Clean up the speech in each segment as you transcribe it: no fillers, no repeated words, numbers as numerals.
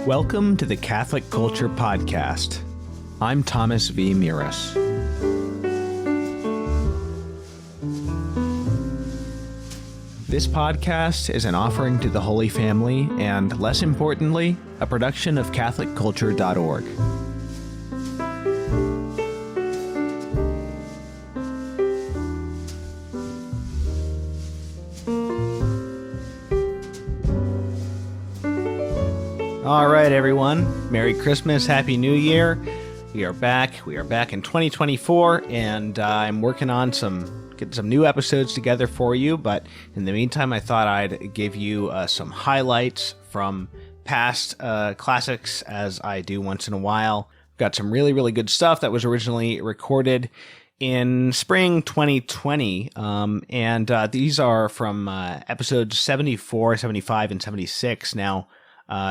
Welcome to the Catholic Culture Podcast. I'm Thomas V. Miras. This podcast is an offering to the Holy Family and, less importantly, a production of CatholicCulture.org. All right, everyone. Merry Christmas, Happy New Year. We are back. We are back in 2024, and I'm working on getting some new episodes together for you. But in the meantime, I thought I'd give you some highlights from past classics, as I do once in a while. Got some really, really good stuff that was originally recorded in spring 2020, and these are from episodes 74, 75, and 76. Now,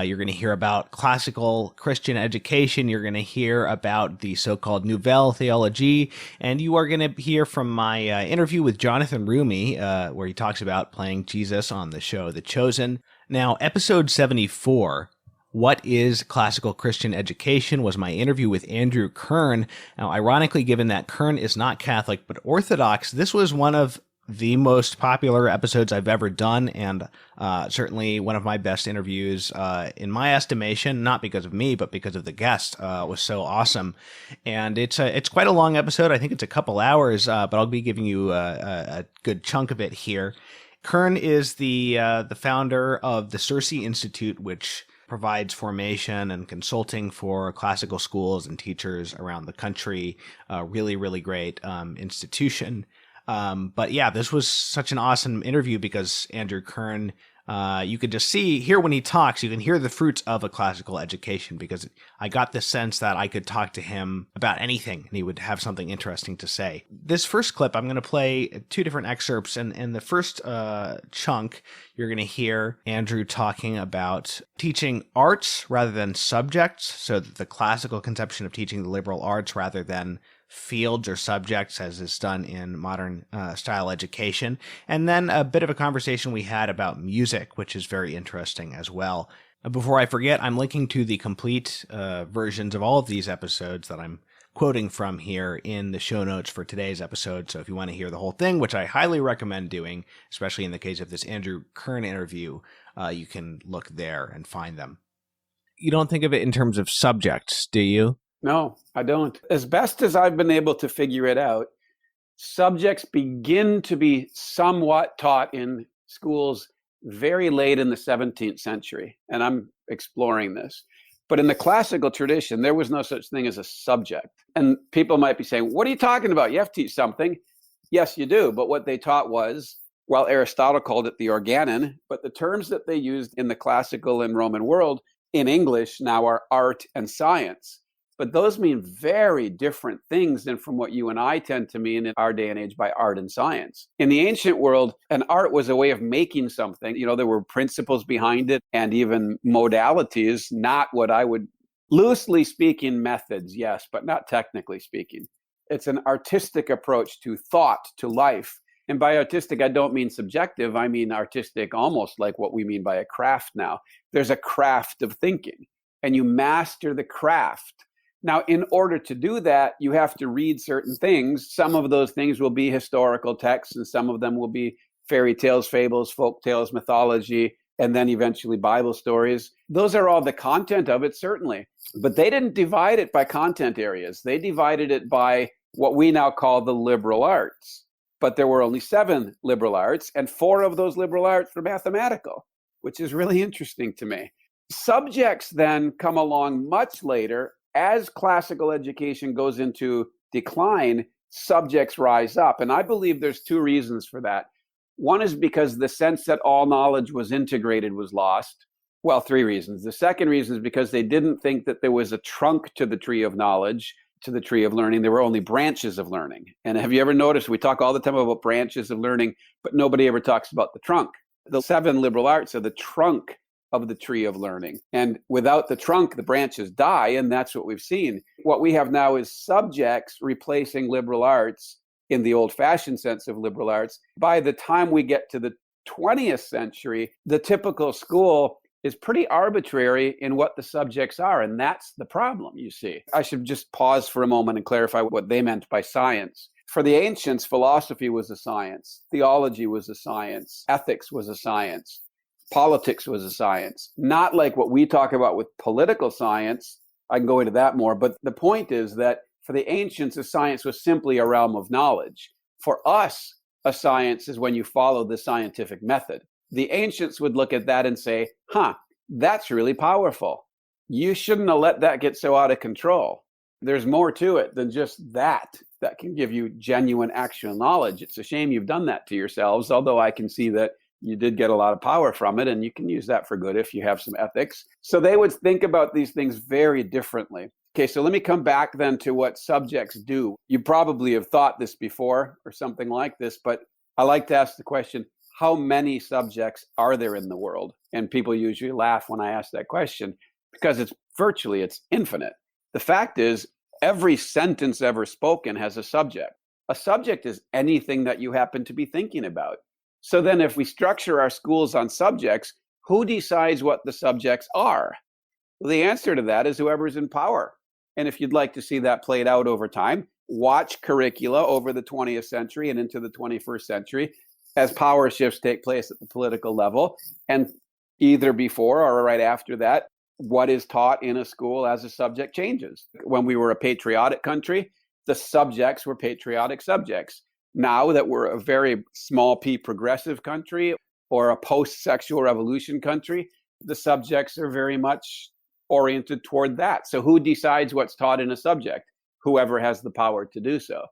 you're going to hear about classical Christian education. You're going to hear about the so-called Nouvelle theology, and you are going to hear from my interview with Jonathan Roumie, where he talks about playing Jesus on the show The Chosen. Now, episode 74, What is Classical Christian Education, was my interview with Andrew Kern. Now, ironically, given that Kern is not Catholic but Orthodox, this was one of the most popular episodes I've ever done, and certainly one of my best interviews in my estimation, not because of me, but because of the guest. Was so awesome. And it's quite a long episode. I think it's a couple hours, but I'll be giving you a good chunk of it here. Kern is the founder of the Circe Institute, which provides formation and consulting for classical schools and teachers around the country. Really, really great institution. But yeah, this was such an awesome interview because Andrew Kern, you could just hear when he talks, you can hear the fruits of a classical education, because I got the sense that I could talk to him about anything and he would have something interesting to say. This first clip, I'm going to play two different excerpts. And in the first chunk, you're going to hear Andrew talking about teaching arts rather than subjects. So the classical conception of teaching the liberal arts rather than fields or subjects, as is done in modern style education. And then a bit of a conversation we had about music, which is very interesting as well. Before I forget, I'm linking to the complete versions of all of these episodes that I'm quoting from here in the show notes for today's episode. So if you want to hear the whole thing, which I highly recommend doing, especially in the case of this Andrew Kern interview, you can look there and find them. You don't think of it in terms of subjects, do you? No, I don't. As best as I've been able to figure it out, subjects begin to be somewhat taught in schools very late in the 17th century, and I'm exploring this. But in the classical tradition, there was no such thing as a subject. And people might be saying, what are you talking about? You have to teach something. Yes, you do. But what they taught was, well, Aristotle called it the organon, but the terms that they used in the classical and Roman world in English now are art and science. But those mean very different things than from what you and I tend to mean in our day and age by art and science. In the ancient world, an art was a way of making something. You know, there were principles behind it and even modalities, not what I would, loosely speaking, methods, yes, but not technically speaking. It's an artistic approach to thought, to life. And by artistic, I don't mean subjective. I mean artistic, almost like what we mean by a craft now. There's a craft of thinking, and you master the craft. Now, in order to do that, you have to read certain things. Some of those things will be historical texts, and some of them will be fairy tales, fables, folk tales, mythology, and then eventually Bible stories. Those are all the content of it, certainly. But they didn't divide it by content areas. They divided it by what we now call the liberal arts. But there were only 7 liberal arts, and 4 of those liberal arts were mathematical, which is really interesting to me. Subjects then come along much later. As classical education goes into decline, subjects rise up. And I believe there's 2 reasons for that. One is because the sense that all knowledge was integrated was lost. Well, 3 reasons. The second reason is because they didn't think that there was a trunk to the tree of knowledge, to the tree of learning. There were only branches of learning. And have you ever noticed, we talk all the time about branches of learning, but nobody ever talks about the trunk. The 7 liberal arts are the trunk of the tree of learning. And without the trunk, the branches die, and that's what we've seen. What we have now is subjects replacing liberal arts in the old-fashioned sense of liberal arts. By the time we get to the 20th century, the typical school is pretty arbitrary in what the subjects are. And that's the problem, you see. I should just pause for a moment and clarify what they meant by science. For the ancients, philosophy was a science. Theology was a science. Ethics was a science. Politics was a science. Not like what we talk about with political science. I can go into that more. But the point is that for the ancients, a science was simply a realm of knowledge. For us, a science is when you follow the scientific method. The ancients would look at that and say, that's really powerful. You shouldn't have let that get so out of control. There's more to it than just that can give you genuine actual knowledge. It's a shame you've done that to yourselves, although I can see that you did get a lot of power from it, and you can use that for good if you have some ethics. So they would think about these things very differently. Okay, so let me come back then to what subjects do. You probably have thought this before or something like this, but I like to ask the question, how many subjects are there in the world? And people usually laugh when I ask that question because it's infinite. The fact is, every sentence ever spoken has a subject. A subject is anything that you happen to be thinking about. So then if we structure our schools on subjects, who decides what the subjects are? Well, the answer to that is whoever's in power. And if you'd like to see that played out over time, watch curricula over the 20th century and into the 21st century as power shifts take place at the political level. And either before or right after that, what is taught in a school as a subject changes. When we were a patriotic country, the subjects were patriotic subjects. Now that we're a very small p progressive country or a post-sexual revolution country, the subjects are very much oriented toward that. So who decides what's taught in a subject? Whoever has the power to do so.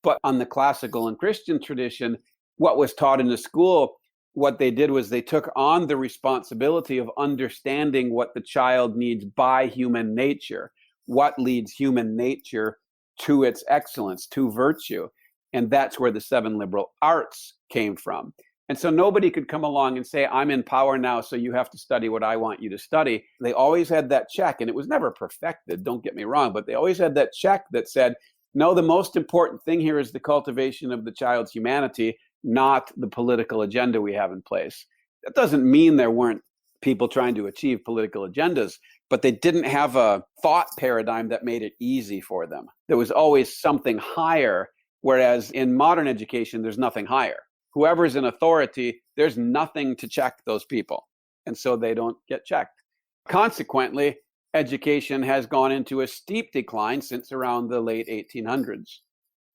But on the classical and Christian tradition, what was taught in the school, what they did was they took on the responsibility of understanding what the child needs by human nature, what leads human nature to its excellence, to virtue. And that's where the 7 liberal arts came from. And so nobody could come along and say, I'm in power now, so you have to study what I want you to study. They always had that check, and it was never perfected, don't get me wrong, but they always had that check that said, no, the most important thing here is the cultivation of the child's humanity, not the political agenda we have in place. That doesn't mean there weren't people trying to achieve political agendas, but they didn't have a thought paradigm that made it easy for them. There was always something higher, whereas in modern education, there's nothing higher. Whoever's in authority, there's nothing to check those people. And so they don't get checked. Consequently, education has gone into a steep decline since around the late 1800s.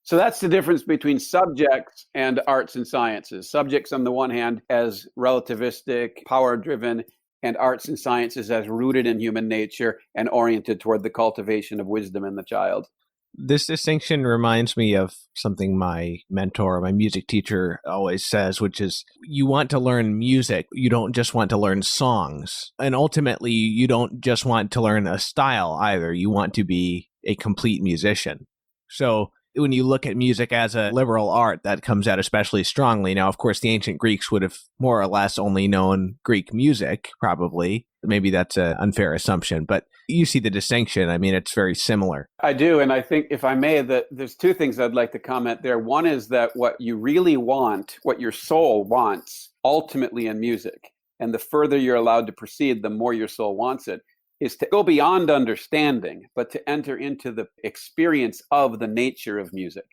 So that's the difference between subjects and arts and sciences. Subjects, on the one hand, as relativistic, power-driven, and arts and sciences as rooted in human nature and oriented toward the cultivation of wisdom in the child. This distinction reminds me of something my mentor, my music teacher, always says, which is you want to learn music. You don't just want to learn songs. And ultimately, you don't just want to learn a style either. You want to be a complete musician. So when you look at music as a liberal art, that comes out especially strongly. Now, of course, the ancient Greeks would have more or less only known Greek music, probably. Maybe that's an unfair assumption, but you see the distinction. I mean, it's very similar. I do. And I think, if I may, that there's 2 things I'd like to comment there. One is that what you really want, what your soul wants ultimately in music, and the further you're allowed to proceed, the more your soul wants it, is to go beyond understanding, but to enter into the experience of the nature of music.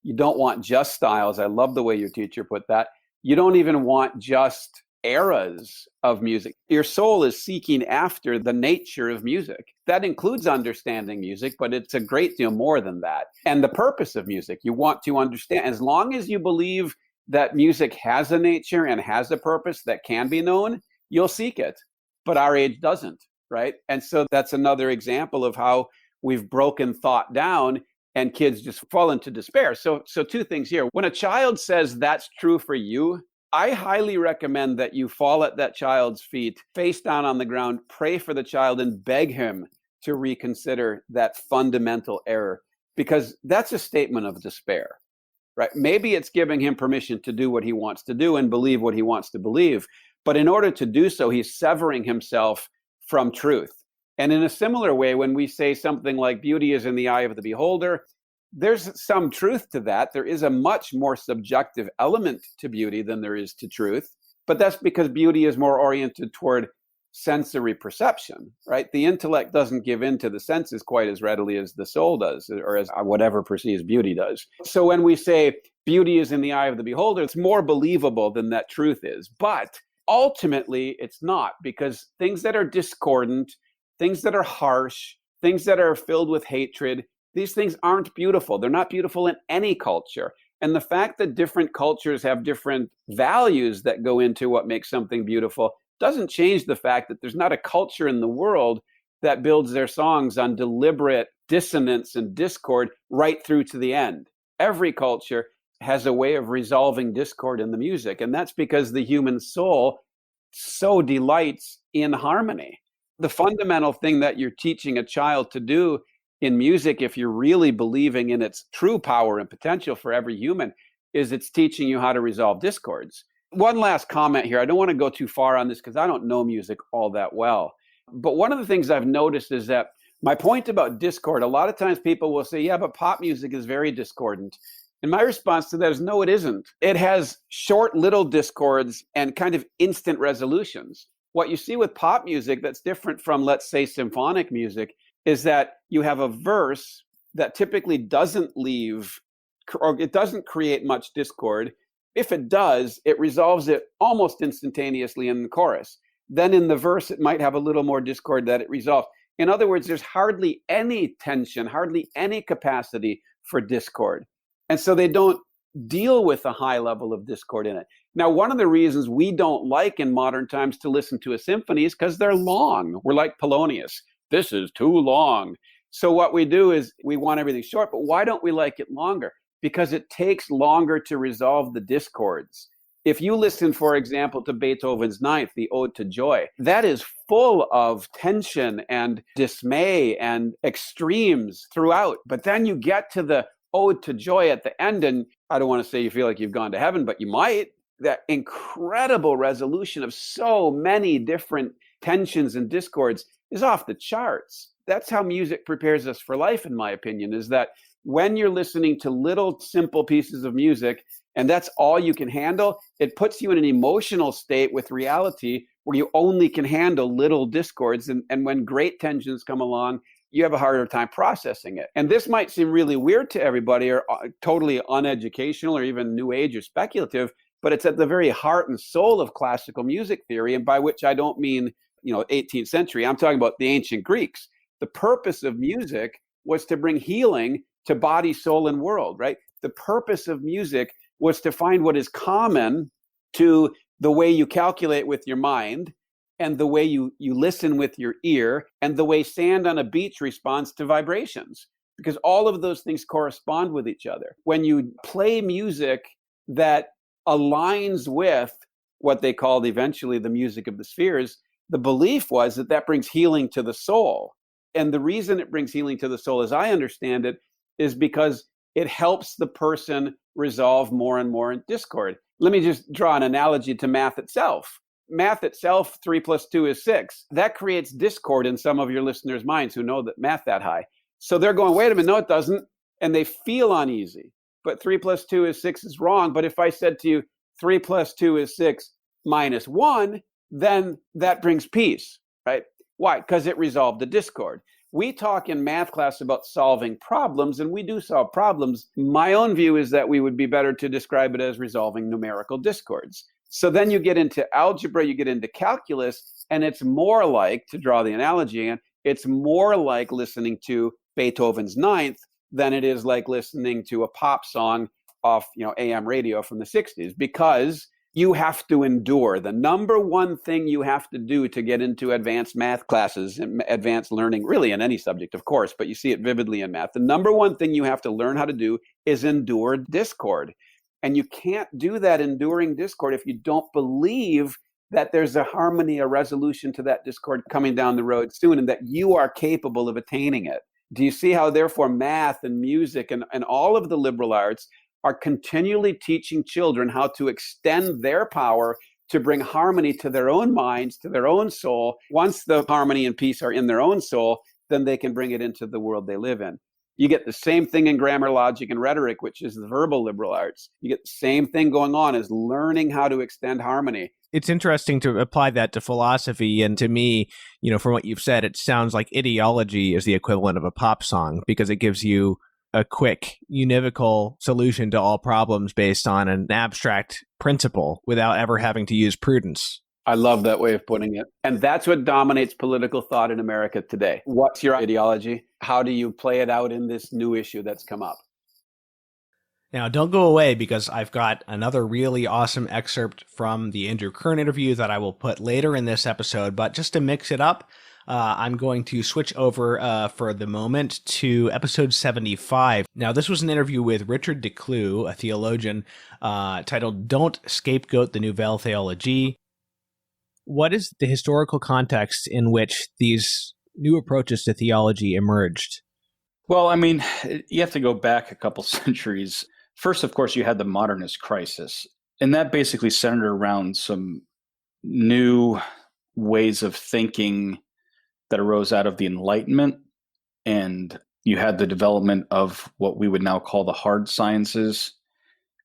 You don't want just styles. I love the way your teacher put that. You don't even want just eras of music. Your soul is seeking after the nature of music. That includes understanding music, but it's a great deal more than that. And the purpose of music, you want to understand. As long as you believe that music has a nature and has a purpose that can be known, you'll seek it. But our age doesn't. Right? And so that's another example of how we've broken thought down and kids just fall into despair. So 2 things here. When a child says that's true for you, I highly recommend that you fall at that child's feet, face down on the ground, pray for the child, and beg him to reconsider that fundamental error, because that's a statement of despair. Right? Maybe it's giving him permission to do what he wants to do and believe what he wants to believe. But in order to do so, he's severing himself from truth. And in a similar way, when we say something like beauty is in the eye of the beholder, there's some truth to that. There is a much more subjective element to beauty than there is to truth. But that's because beauty is more oriented toward sensory perception, right? The intellect doesn't give in to the senses quite as readily as the soul does, or as whatever perceives beauty does. So when we say beauty is in the eye of the beholder, it's more believable than that truth is. But ultimately, it's not, because things that are discordant, things that are harsh, things that are filled with hatred, these things aren't beautiful. They're not beautiful in any culture. And the fact that different cultures have different values that go into what makes something beautiful doesn't change the fact that there's not a culture in the world that builds their songs on deliberate dissonance and discord right through to the end. Every culture has a way of resolving discord in the music, and that's because the human soul so delights in harmony. The fundamental thing that you're teaching a child to do in music, if you're really believing in its true power and potential for every human, is it's teaching you how to resolve discords. One last comment here. I don't want to go too far on this because I don't know music all that well. But one of the things I've noticed is that my point about discord, a lot of times people will say, yeah, but pop music is very discordant. And my response to that is, no, it isn't. It has short little discords and kind of instant resolutions. What you see with pop music that's different from, let's say, symphonic music is that you have a verse that typically doesn't leave, or it doesn't create much discord. If it does, it resolves it almost instantaneously in the chorus. Then in the verse, it might have a little more discord that it resolves. In other words, there's hardly any tension, hardly any capacity for discord. And so they don't deal with a high level of discord in it. Now, one of the reasons we don't like in modern times to listen to a symphony is because they're long. We're like Polonius. This is too long. So what we do is we want everything short, but why don't we like it longer? Because it takes longer to resolve the discords. If you listen, for example, to Beethoven's Ninth, the Ode to Joy, that is full of tension and dismay and extremes throughout. But then you get to the Ode to Joy at the end, and I don't want to say you feel like you've gone to heaven, but you might. That incredible resolution of so many different tensions and discords is off the charts. That's how music prepares us for life, in my opinion, is that when you're listening to little simple pieces of music, and that's all you can handle, it puts you in an emotional state with reality where you only can handle little discords. And when great tensions come along, you have a harder time processing it. And this might seem really weird to everybody, or totally uneducational, or even new age or speculative, but it's at the very heart and soul of classical music theory. And by which I don't mean, 18th century. I'm talking about the ancient Greeks. The purpose of music was to bring healing to body, soul, and world, right? The purpose of music was to find what is common to the way you calculate with your mind, and the way you listen with your ear, and the way sand on a beach responds to vibrations, because all of those things correspond with each other. When you play music that aligns with what they called eventually the music of the spheres, the belief was that that brings healing to the soul. And the reason it brings healing to the soul, as I understand it, is because it helps the person resolve more and more in discord. Let me just draw an analogy to math itself. Math itself, 3 plus 2 is 6. That creates discord in some of your listeners' minds who know that math that high. So they're going, wait a minute, no, it doesn't. And they feel uneasy. But 3 plus 2 is 6 is wrong. But if I said to you, 3 plus 2 is 6 minus 1, then that brings peace, right? Why? Because it resolved the discord. We talk in math class about solving problems, and we do solve problems. My own view is that we would be better to describe it as resolving numerical discords. So then you get into algebra, you get into calculus, and it's more like, to draw the analogy again, it's more like listening to Beethoven's Ninth than it is like listening to a pop song off, AM radio from the 60s, because you have to endure. The number one thing you have to do to get into advanced math classes and advanced learning, really in any subject, of course, but you see it vividly in math. The number one thing you have to learn how to do is endure discord. And you can't do that enduring discord if you don't believe that there's a harmony, a resolution to that discord coming down the road soon, and that you are capable of attaining it. Do you see how, therefore, math and music and all of the liberal arts are continually teaching children how to extend their power to bring harmony to their own minds, to their own soul? Once the harmony and peace are in their own soul, then they can bring it into the world they live in. You get the same thing in grammar, logic, and rhetoric, which is the verbal liberal arts. You get the same thing going on as learning how to extend harmony. It's interesting to apply that to philosophy. And to me, from what you've said, it sounds like ideology is the equivalent of a pop song because it gives you a quick, univocal solution to all problems based on an abstract principle without ever having to use prudence. I love that way of putting it. And that's what dominates political thought in America today. What's your ideology? How do you play it out in this new issue that's come up? Now, don't go away because I've got another really awesome excerpt from the Andrew Kern interview that I will put later in this episode. But just to mix it up, I'm going to switch over for the moment to episode 75. Now, this was an interview with Richard Decloux, a theologian, titled Don't Scapegoat the Nouvelle Theology. What is the historical context in which these new approaches to theology emerged? Well, I mean, you have to go back a couple centuries. First, of course, you had the modernist crisis, and that basically centered around some new ways of thinking that arose out of the Enlightenment. And you had the development of what we would now call the hard sciences,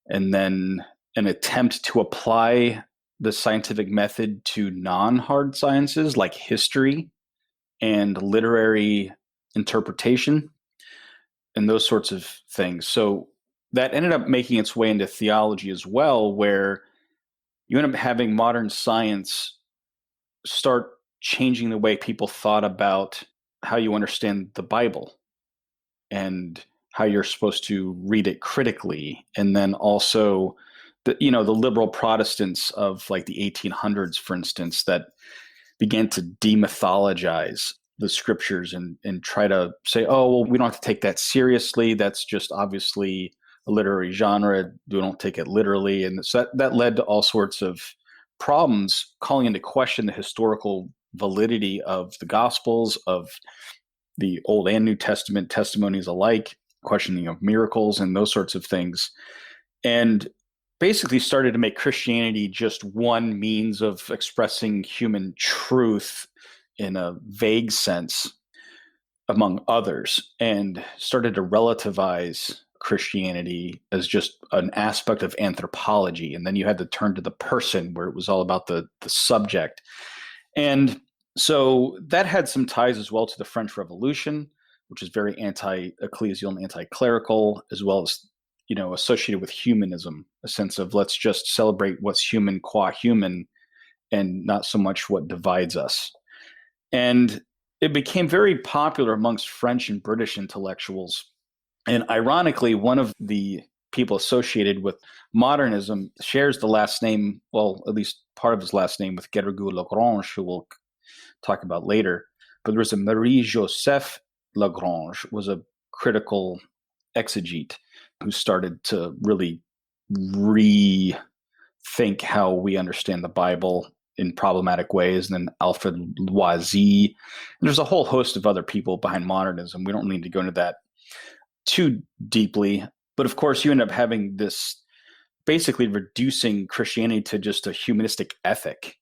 and then an attempt to apply the scientific method to non-hard sciences like history and literary interpretation and those sorts of things. So that ended up making its way into theology as well, where you end up having modern science start changing the way people thought about how you understand the Bible and how you're supposed to read it critically. And then also the liberal Protestants of like the 1800s, for instance, that began to demythologize the scriptures and try to say, oh, well, we don't have to take that seriously. That's just obviously a literary genre. We don't take it literally. And so that led to all sorts of problems, calling into question the historical validity of the Gospels, of the Old and New Testament testimonies alike, questioning of miracles and those sorts of things. And basically started to make Christianity just one means of expressing human truth in a vague sense, among others, and started to relativize Christianity as just an aspect of anthropology. And then you had to turn to the person, where it was all about the subject. And so that had some ties as well to the French Revolution, which is very anti-ecclesial and anti-clerical, as well as associated with humanism, a sense of let's just celebrate what's human qua human and not so much what divides us. And it became very popular amongst French and British intellectuals. And ironically, one of the people associated with modernism shares the last name, well, at least part of his last name, with Gergoux-Lagrange, who we'll talk about later. But there was a Marie-Joseph Lagrange, was a critical exegete who started to really rethink how we understand the Bible in problematic ways. And then Alfred Loisy. And there's a whole host of other people behind modernism. We don't need to go into that too deeply. But of course, you end up having this basically reducing Christianity to just a humanistic ethic.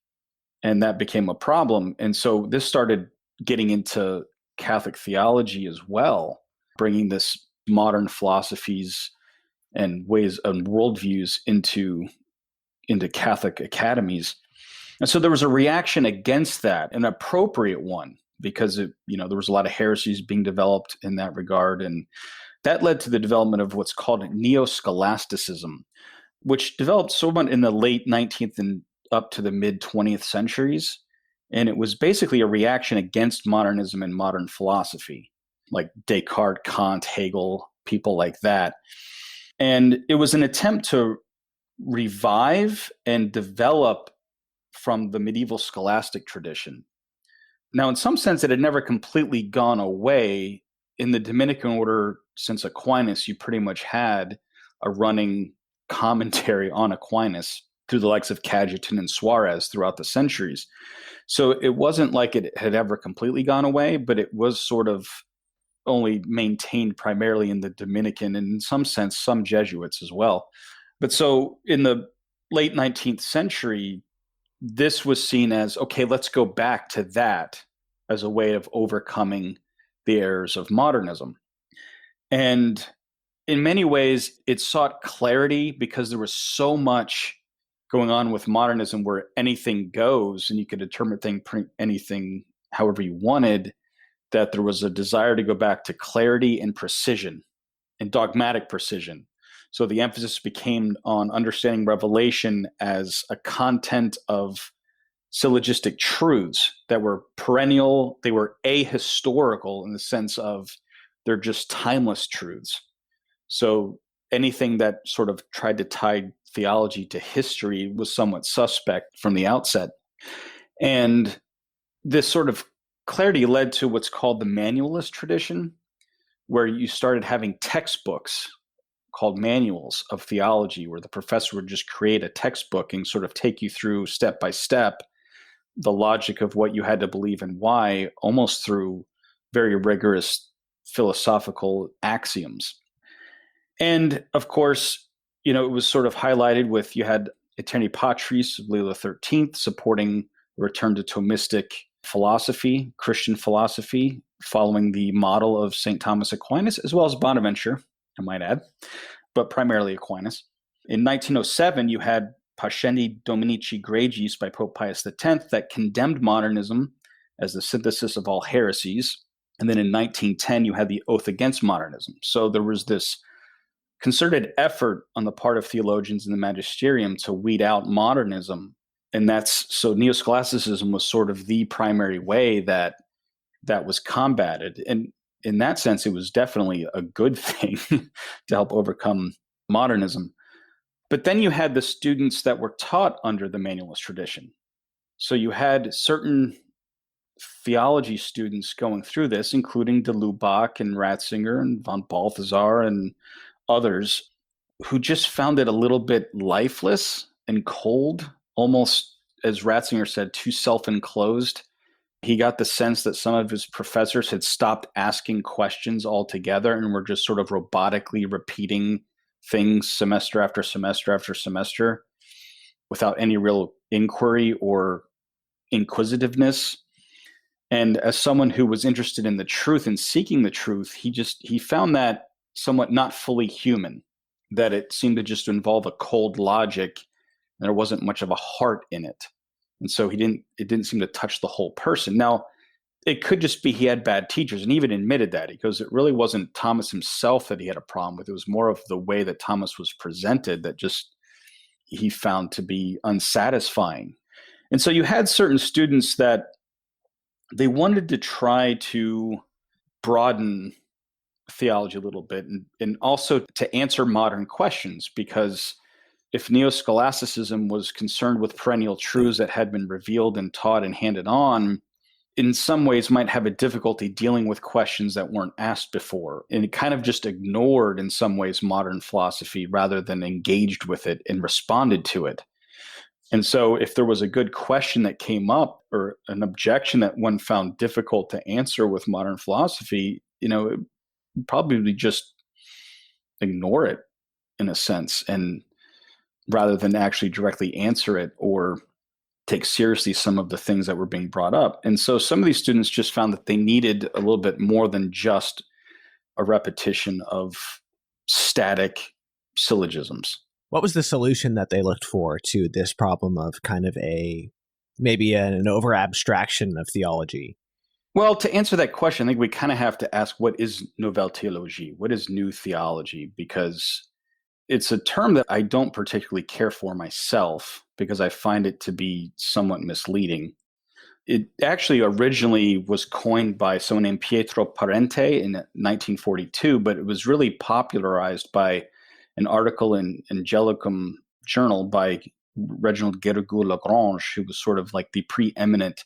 And that became a problem. And so this started getting into Catholic theology as well, bringing this modern philosophies and ways and worldviews into Catholic academies. And so there was a reaction against that, an appropriate one, because there was a lot of heresies being developed in that regard. And that led to the development of what's called neo-scholasticism, which developed somewhat in the late 19th and up to the mid 20th centuries. And it was basically a reaction against modernism and modern philosophy, like Descartes, Kant, Hegel, people like that. And it was an attempt to revive and develop from the medieval scholastic tradition. Now, in some sense, it had never completely gone away. In the Dominican order, since Aquinas, you pretty much had a running commentary on Aquinas through the likes of Cajetan and Suarez throughout the centuries. So it wasn't like it had ever completely gone away, but it was sort of only maintained primarily in the Dominican and in some sense, some Jesuits as well. But so in the late 19th century, this was seen as, okay, let's go back to that as a way of overcoming the errors of modernism. And in many ways, it sought clarity because there was so much going on with modernism where anything goes and you could interpret anything however you wanted, that there was a desire to go back to clarity and precision and dogmatic precision. So the emphasis became on understanding revelation as a content of syllogistic truths that were perennial, they were ahistorical in the sense of they're just timeless truths. So anything that sort of tried to tie theology to history was somewhat suspect from the outset. And this sort of clarity led to what's called the manualist tradition, where you started having textbooks called manuals of theology, where the professor would just create a textbook and sort of take you through step by step the logic of what you had to believe and why, almost through very rigorous philosophical axioms. And of course, it was sort of highlighted with, you had Aeterni Patris of Leo XIII supporting the return to Thomistic philosophy, Christian philosophy, following the model of St. Thomas Aquinas, as well as Bonaventure, I might add, but primarily Aquinas. In 1907, you had Pascendi Dominici Gregis by Pope Pius X that condemned modernism as the synthesis of all heresies. And then in 1910, you had the Oath Against Modernism. So there was this concerted effort on the part of theologians in the magisterium to weed out modernism. And so Neoscholasticism was sort of the primary way that was combated. And in that sense, it was definitely a good thing to help overcome modernism. But then you had the students that were taught under the manualist tradition. So you had certain theology students going through this, including de Lubac and Ratzinger and von Balthasar and others, who just found it a little bit lifeless and cold, almost, as Ratzinger said, too self-enclosed. He got the sense that some of his professors had stopped asking questions altogether and were just sort of robotically repeating things semester after semester after semester without any real inquiry or inquisitiveness. And as someone who was interested in the truth and seeking the truth, he found that somewhat not fully human, that it seemed to just involve a cold logic and there wasn't much of a heart in it. And so it didn't seem to touch the whole person. Now, it could just be he had bad teachers, and he even admitted that. He goes, it really wasn't Thomas himself that he had a problem with. It was more of the way that Thomas was presented that just he found to be unsatisfying. And so you had certain students that they wanted to try to broaden theology a little bit and also to answer modern questions, because if Neoscholasticism was concerned with perennial truths that had been revealed and taught and handed on, in some ways might have a difficulty dealing with questions that weren't asked before. And it kind of just ignored, in some ways, modern philosophy rather than engaged with it and responded to it. And so if there was a good question that came up or an objection that one found difficult to answer with modern philosophy, it would probably just ignore it in a sense, and rather than actually directly answer it or take seriously some of the things that were being brought up. And so some of these students just found that they needed a little bit more than just a repetition of static syllogisms. What was the solution that they looked for to this problem of kind of maybe an over abstraction of theology? Well, to answer that question, I think we kind of have to ask, what is Nouvelle théologie? What is new theology? Because it's a term that I don't particularly care for myself, because I find it to be somewhat misleading. It actually originally was coined by someone named Pietro Parente in 1942, but it was really popularized by an article in Angelicum Journal by Reginald Guéragoux-Lagrange, who was sort of like the preeminent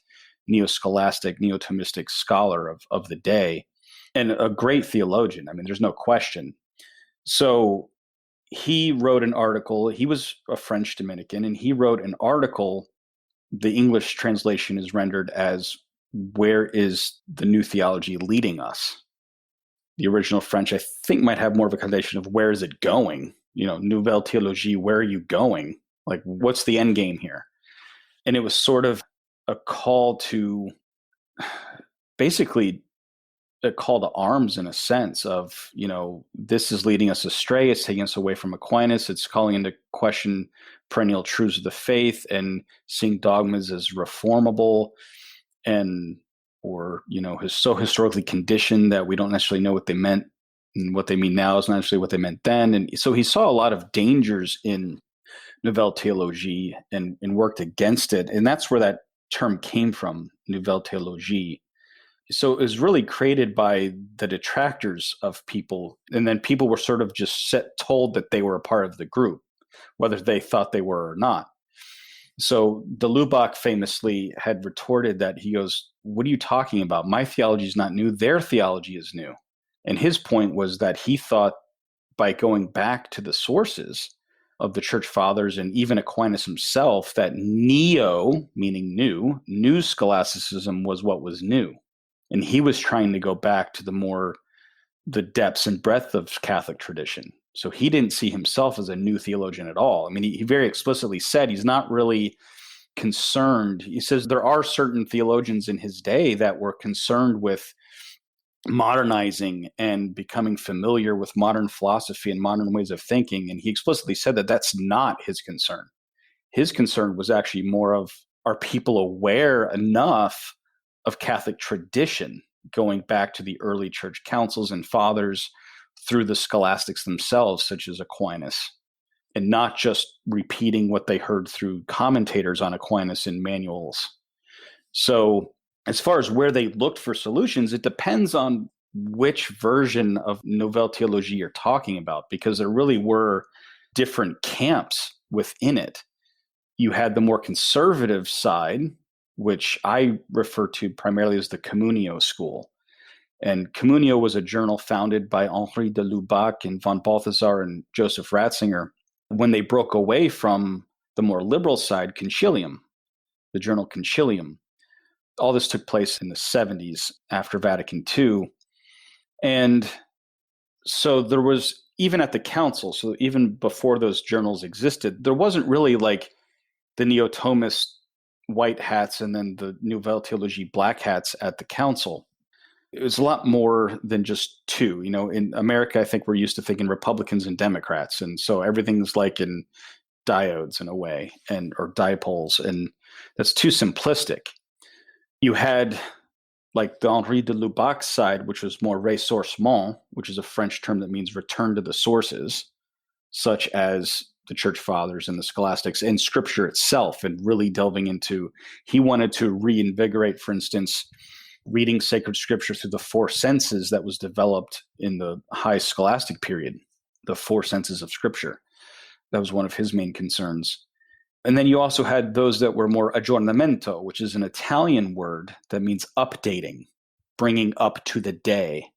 neo-scholastic, neo-Thomistic scholar of the day, and a great theologian. I mean, there's no question. So he wrote an article. He was a French Dominican, and he wrote an article. The English translation is rendered as, "Where is the new theology leading us?" The original French, I think, might have more of a connotation of where is it going? Nouvelle théologie, where are you going? Like, what's the end game here? And it was sort of a call to basically a call to arms in a sense of, this is leading us astray. It's taking us away from Aquinas. It's calling into question perennial truths of the faith and seeing dogmas as reformable or so historically conditioned that we don't necessarily know what they meant, and what they mean now is not necessarily what they meant then. And so he saw a lot of dangers in Nouvelle théologie and worked against it. And that's where that term came from, Nouvelle théologie. So it was really created by the detractors of people. And then people were sort of just told that they were a part of the group, whether they thought they were or not. So de Lubac famously had retorted that, he goes, "What are you talking about? My theology is not new. Their theology is new." And his point was that he thought by going back to the sources of the church fathers and even Aquinas himself, that neo, meaning new scholasticism was what was new. And he was trying to go back to the depths and breadth of Catholic tradition. So he didn't see himself as a new theologian at all. I mean, he very explicitly said he's not really concerned. He says there are certain theologians in his day that were concerned with modernizing and becoming familiar with modern philosophy and modern ways of thinking. And he explicitly said that that's not his concern. His concern was actually more of, are people aware enough of Catholic tradition going back to the early church councils and fathers through the scholastics themselves, such as Aquinas, and not just repeating what they heard through commentators on Aquinas in manuals. So as far as where they looked for solutions, it depends on which version of Nouvelle théologie you're talking about, because there really were different camps within it. You had the more conservative side, which I refer to primarily as the Communio school. And Communio was a journal founded by Henri de Lubac and von Balthasar and Joseph Ratzinger when they broke away from the more liberal side, Concilium, the journal Concilium. All this took place in the 70s after Vatican II. And so there was, even at the council, so even before those journals existed, there wasn't really like the Neo-Thomist white hats and then the Nouvelle théologie black hats at the council. It was a lot more than just two. In America, I think we're used to thinking Republicans and Democrats. And so everything's like in diodes in a way, or dipoles. And that's too simplistic. You had like the Henri de Lubac side, which was more ressourcement, which is a French term that means return to the sources, such as the church fathers and the scholastics and scripture itself, and really delving into, he wanted to reinvigorate, for instance, reading sacred scripture through the four senses that was developed in the high scholastic period, the four senses of scripture. That was one of his main concerns. And then you also had those that were more aggiornamento, which is an Italian word that means updating, bringing up to the day.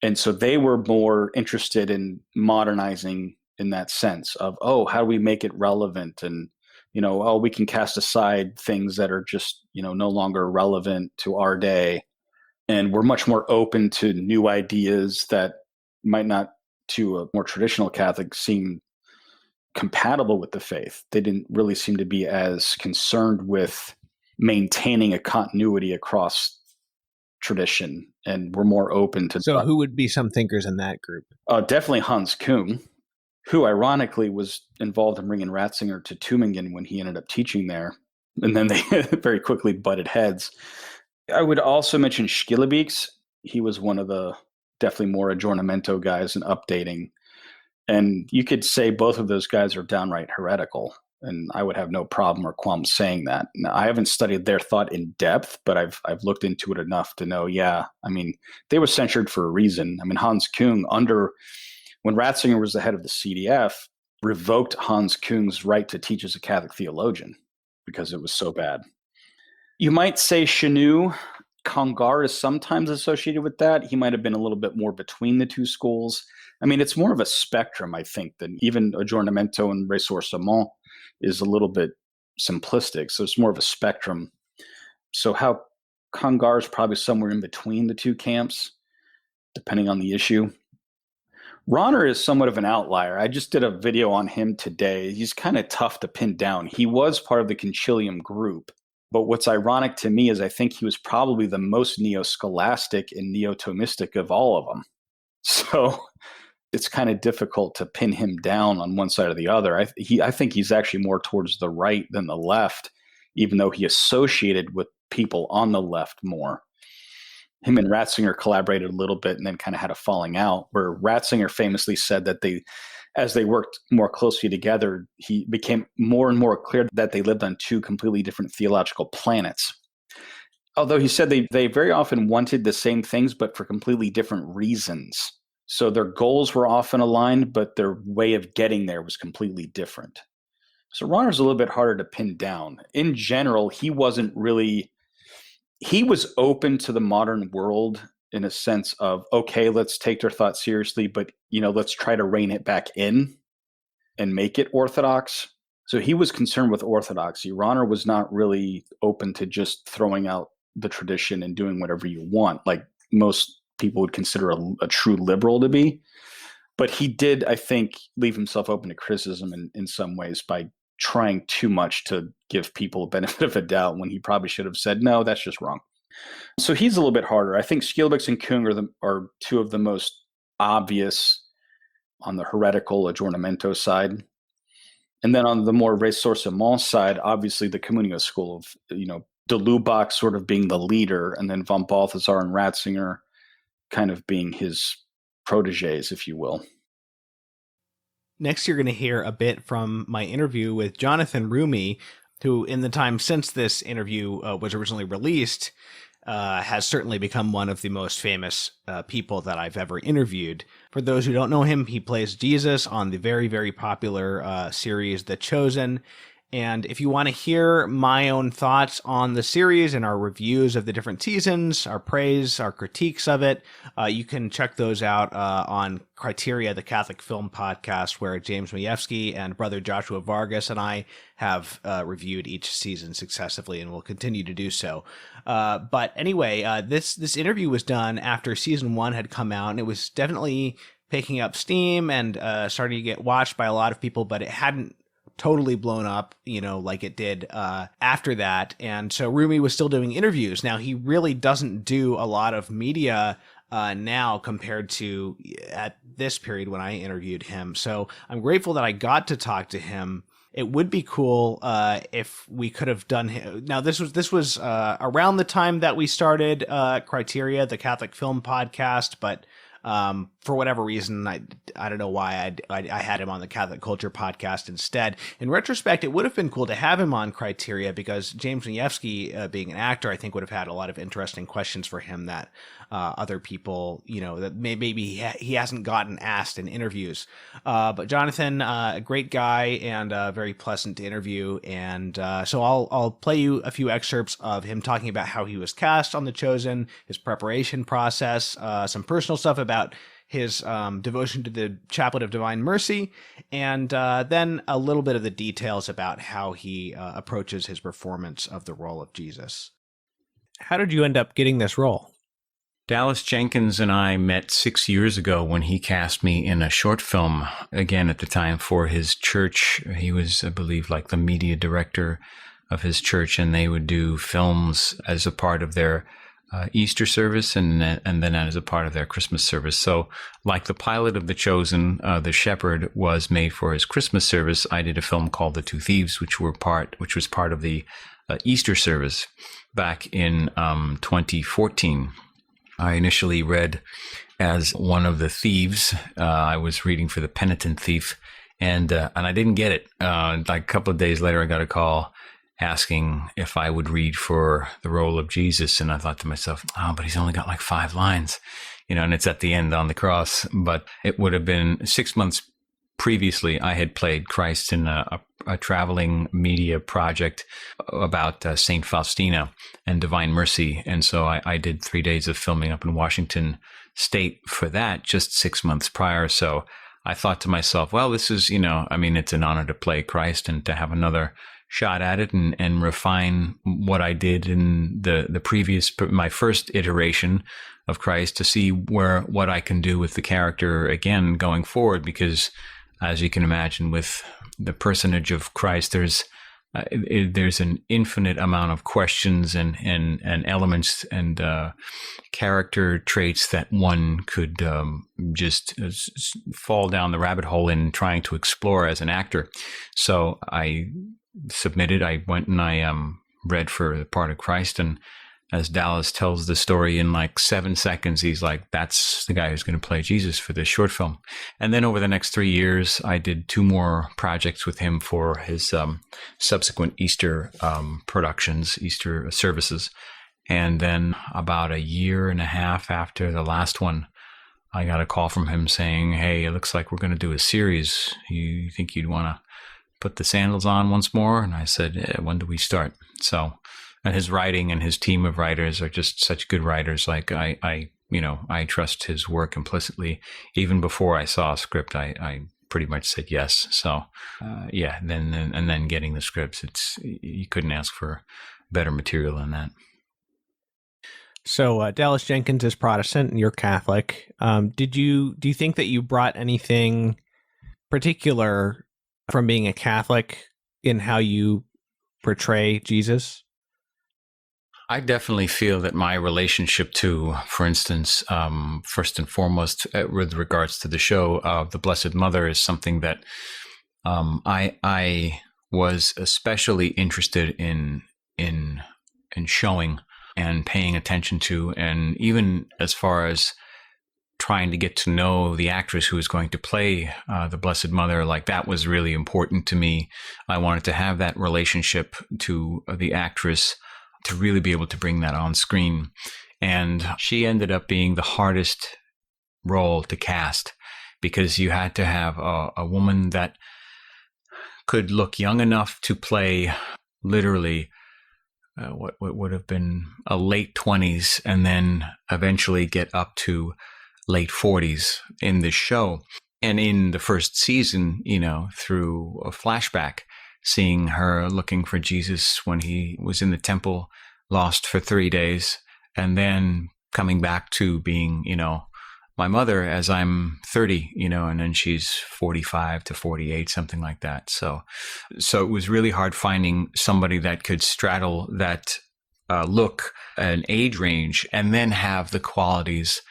And so they were more interested in modernizing in that sense of, how do we make it relevant? And, we can cast aside things that are just, no longer relevant to our day. And we're much more open to new ideas that might not, to a more traditional Catholic, seem compatible with the faith. They didn't really seem to be as concerned with maintaining a continuity across tradition, and we're more open to. So who would be some thinkers in that group? Definitely Hans Küng, who ironically was involved in bringing Ratzinger to Tübingen when he ended up teaching there. And then they very quickly butted heads. I would also mention Schillebeeckx. He was one of the definitely more aggiornamento guys in updating. And you could say both of those guys are downright heretical. And I would have no problem or qualm saying that. Now, I haven't studied their thought in depth, but I've looked into it enough to know, they were censured for a reason. Hans Küng, when Ratzinger was the head of the CDF, revoked Hans Küng's right to teach as a Catholic theologian because it was so bad. You might say Chenu, Congar is sometimes associated with that. He might have been a little bit more between the two schools. It's more of a spectrum, I think, than even aggiornamento and ressourcement is a little bit simplistic. So it's more of a spectrum. So how Congar is probably somewhere in between the two camps, depending on the issue. Rahner is somewhat of an outlier. I just did a video on him today. He's kind of tough to pin down. He was part of the Concilium group, But what's ironic to me is I think he was probably the most neo-scholastic and neo-Thomistic of all of them. So it's kind of difficult to pin him down on one side or the other. I think he's actually more towards the right than the left, even though he associated with people on the left more. Him and Ratzinger collaborated a little bit and then kind of had a falling out, where Ratzinger famously said that as they worked more closely together, he became more and more clear that they lived on two completely different theological planets. Although he said they very often wanted the same things, but for completely different reasons. So their goals were often aligned, but their way of getting there was completely different. So Rahner's a little bit harder to pin down. In general, he was open to the modern world in a sense of, okay, let's take their thought seriously, but let's try to rein it back in and make it orthodox. So he was concerned with orthodoxy. Rahner was not really open to just throwing out the tradition and doing whatever you want, like most people would consider a true liberal to be. But he did, I think, leave himself open to criticism in some ways by trying too much to give people a benefit of a doubt when he probably should have said, no, that's just wrong. So he's a little bit harder. I think Skielbix and Kung are two of the most obvious on the heretical aggiornamento side. And then on the more ressourcement side, obviously the Communio school of, de Lubac sort of being the leader, and then von Balthasar and Ratzinger kind of being his proteges, if you will. Next, you're going to hear a bit from my interview with Jonathan Roumie, who in the time since this interview was originally released, has certainly become one of the most famous people that I've ever interviewed. For those who don't know him, he plays Jesus on the very, very popular series The Chosen. And if you want to hear my own thoughts on the series and our reviews of the different seasons, our praise, our critiques of it, you can check those out on Criteria, the Catholic Film Podcast, where James Majewski and brother Joshua Vargas and I have reviewed each season successively and will continue to do so. But anyway, this interview was done after season 1 had come out, and it was definitely picking up steam and starting to get watched by a lot of people, but it hadn't totally blown up, like it did after that. And so Roumie was still doing interviews. Now, he really doesn't do a lot of media now compared to at this period when I interviewed him. So I'm grateful that I got to talk to him. It would be cool if we could have done him. Now, this was around the time that we started Criteria, the Catholic Film Podcast, but for whatever reason, I don't know why I had him on the Catholic Culture Podcast instead. In retrospect, it would have been cool to have him on Criteria because James Majewski, being an actor, I think would have had a lot of interesting questions for him that other people, that maybe he hasn't gotten asked in interviews. But Jonathan, a great guy and very pleasant to interview. And so I'll play you a few excerpts of him talking about how he was cast on The Chosen, his preparation process, some personal stuff about his devotion to the Chaplet of Divine Mercy, and then a little bit of the details about how he approaches his performance of the role of Jesus. How did you end up getting this role? Dallas Jenkins and I met 6 years ago when he cast me in a short film, again at the time for his church. He was, I believe, like the media director of his church, and they would do films as a part of their Easter service and then as a part of their Christmas service. So like the pilot of The Chosen, The Shepherd was made for his Christmas service. I did a film called The Two Thieves, which was part of the Easter service back in 2014. I initially read as one of the thieves. I was reading for the penitent thief, and I didn't get it. Like a couple of days later, I got a call asking if I would read for the role of Jesus. And I thought to myself, but he's only got like 5 lines, and it's at the end on the cross. But it would have been 6 months previously, I had played Christ in a traveling media project about Saint Faustina and Divine Mercy. And so I did 3 days of filming up in Washington State for that just 6 months prior. So I thought to myself, well, this is, it's an honor to play Christ and to have another shot at it and refine what I did in the previous, my first iteration of Christ, to see what I can do with the character again going forward. Because as you can imagine, with the personage of Christ, there's there's an infinite amount of questions and elements and character traits that one could just fall down the rabbit hole in trying to explore as an actor. So I submitted. I went and I read for the part of Christ, and as Dallas tells the story in like 7 seconds, he's like, that's the guy who's going to play Jesus for this short film. And then over the next 3 years, I did 2 more projects with him for his subsequent Easter productions, Easter services. And then about a year and a half after the last one, I got a call from him saying, hey, it looks like we're going to do a series. You think you'd want to put the sandals on once more? And I said, when do we start? So, and his writing and his team of writers are just such good writers. Like I trust his work implicitly. Even before I saw a script, I pretty much said yes. So, then getting the scripts, you couldn't ask for better material than that. So Dallas Jenkins is Protestant and you're Catholic. Do you think that you brought anything particular from being a Catholic in how you portray Jesus? I definitely feel that my relationship to, for instance, first and foremost, with regards to the show of the Blessed Mother, is something that I was especially interested in showing and paying attention to, and even as far as trying to get to know the actress who was going to play the Blessed Mother, like that was really important to me. I wanted to have that relationship to the actress to really be able to bring that on screen. And she ended up being the hardest role to cast because you had to have a woman that could look young enough to play literally what would have been a late 20s and then eventually get up to late 40s in the show. And in the first season, through a flashback, seeing her looking for Jesus when he was in the temple, lost for 3 days, and then coming back to being, my mother as I'm 30, and then she's 45 to 48, something like that. So it was really hard finding somebody that could straddle that look, an age range, and then have the qualities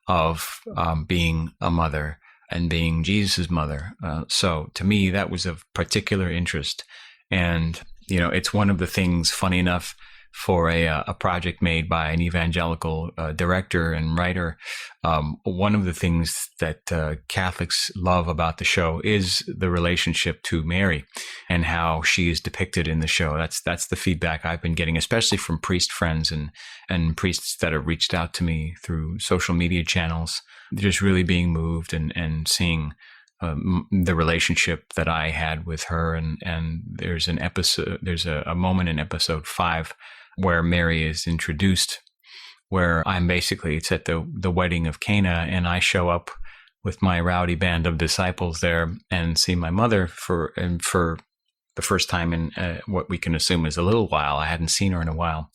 of being a mother and being Jesus's mother. So to me, that was of particular interest. And, it's one of the things, funny enough, for a project made by an evangelical director and writer. One of the things that Catholics love about the show is the relationship to Mary and how she is depicted in the show. That's the feedback I've been getting, especially from priest friends and priests that have reached out to me through social media channels. They're just really being moved and seeing the relationship that I had with her. And there's a moment in episode 5 where Mary is introduced, where it's at the wedding of Cana, and I show up with my rowdy band of disciples there and see my mother for the first time in what we can assume is a little while. I hadn't seen her in a while.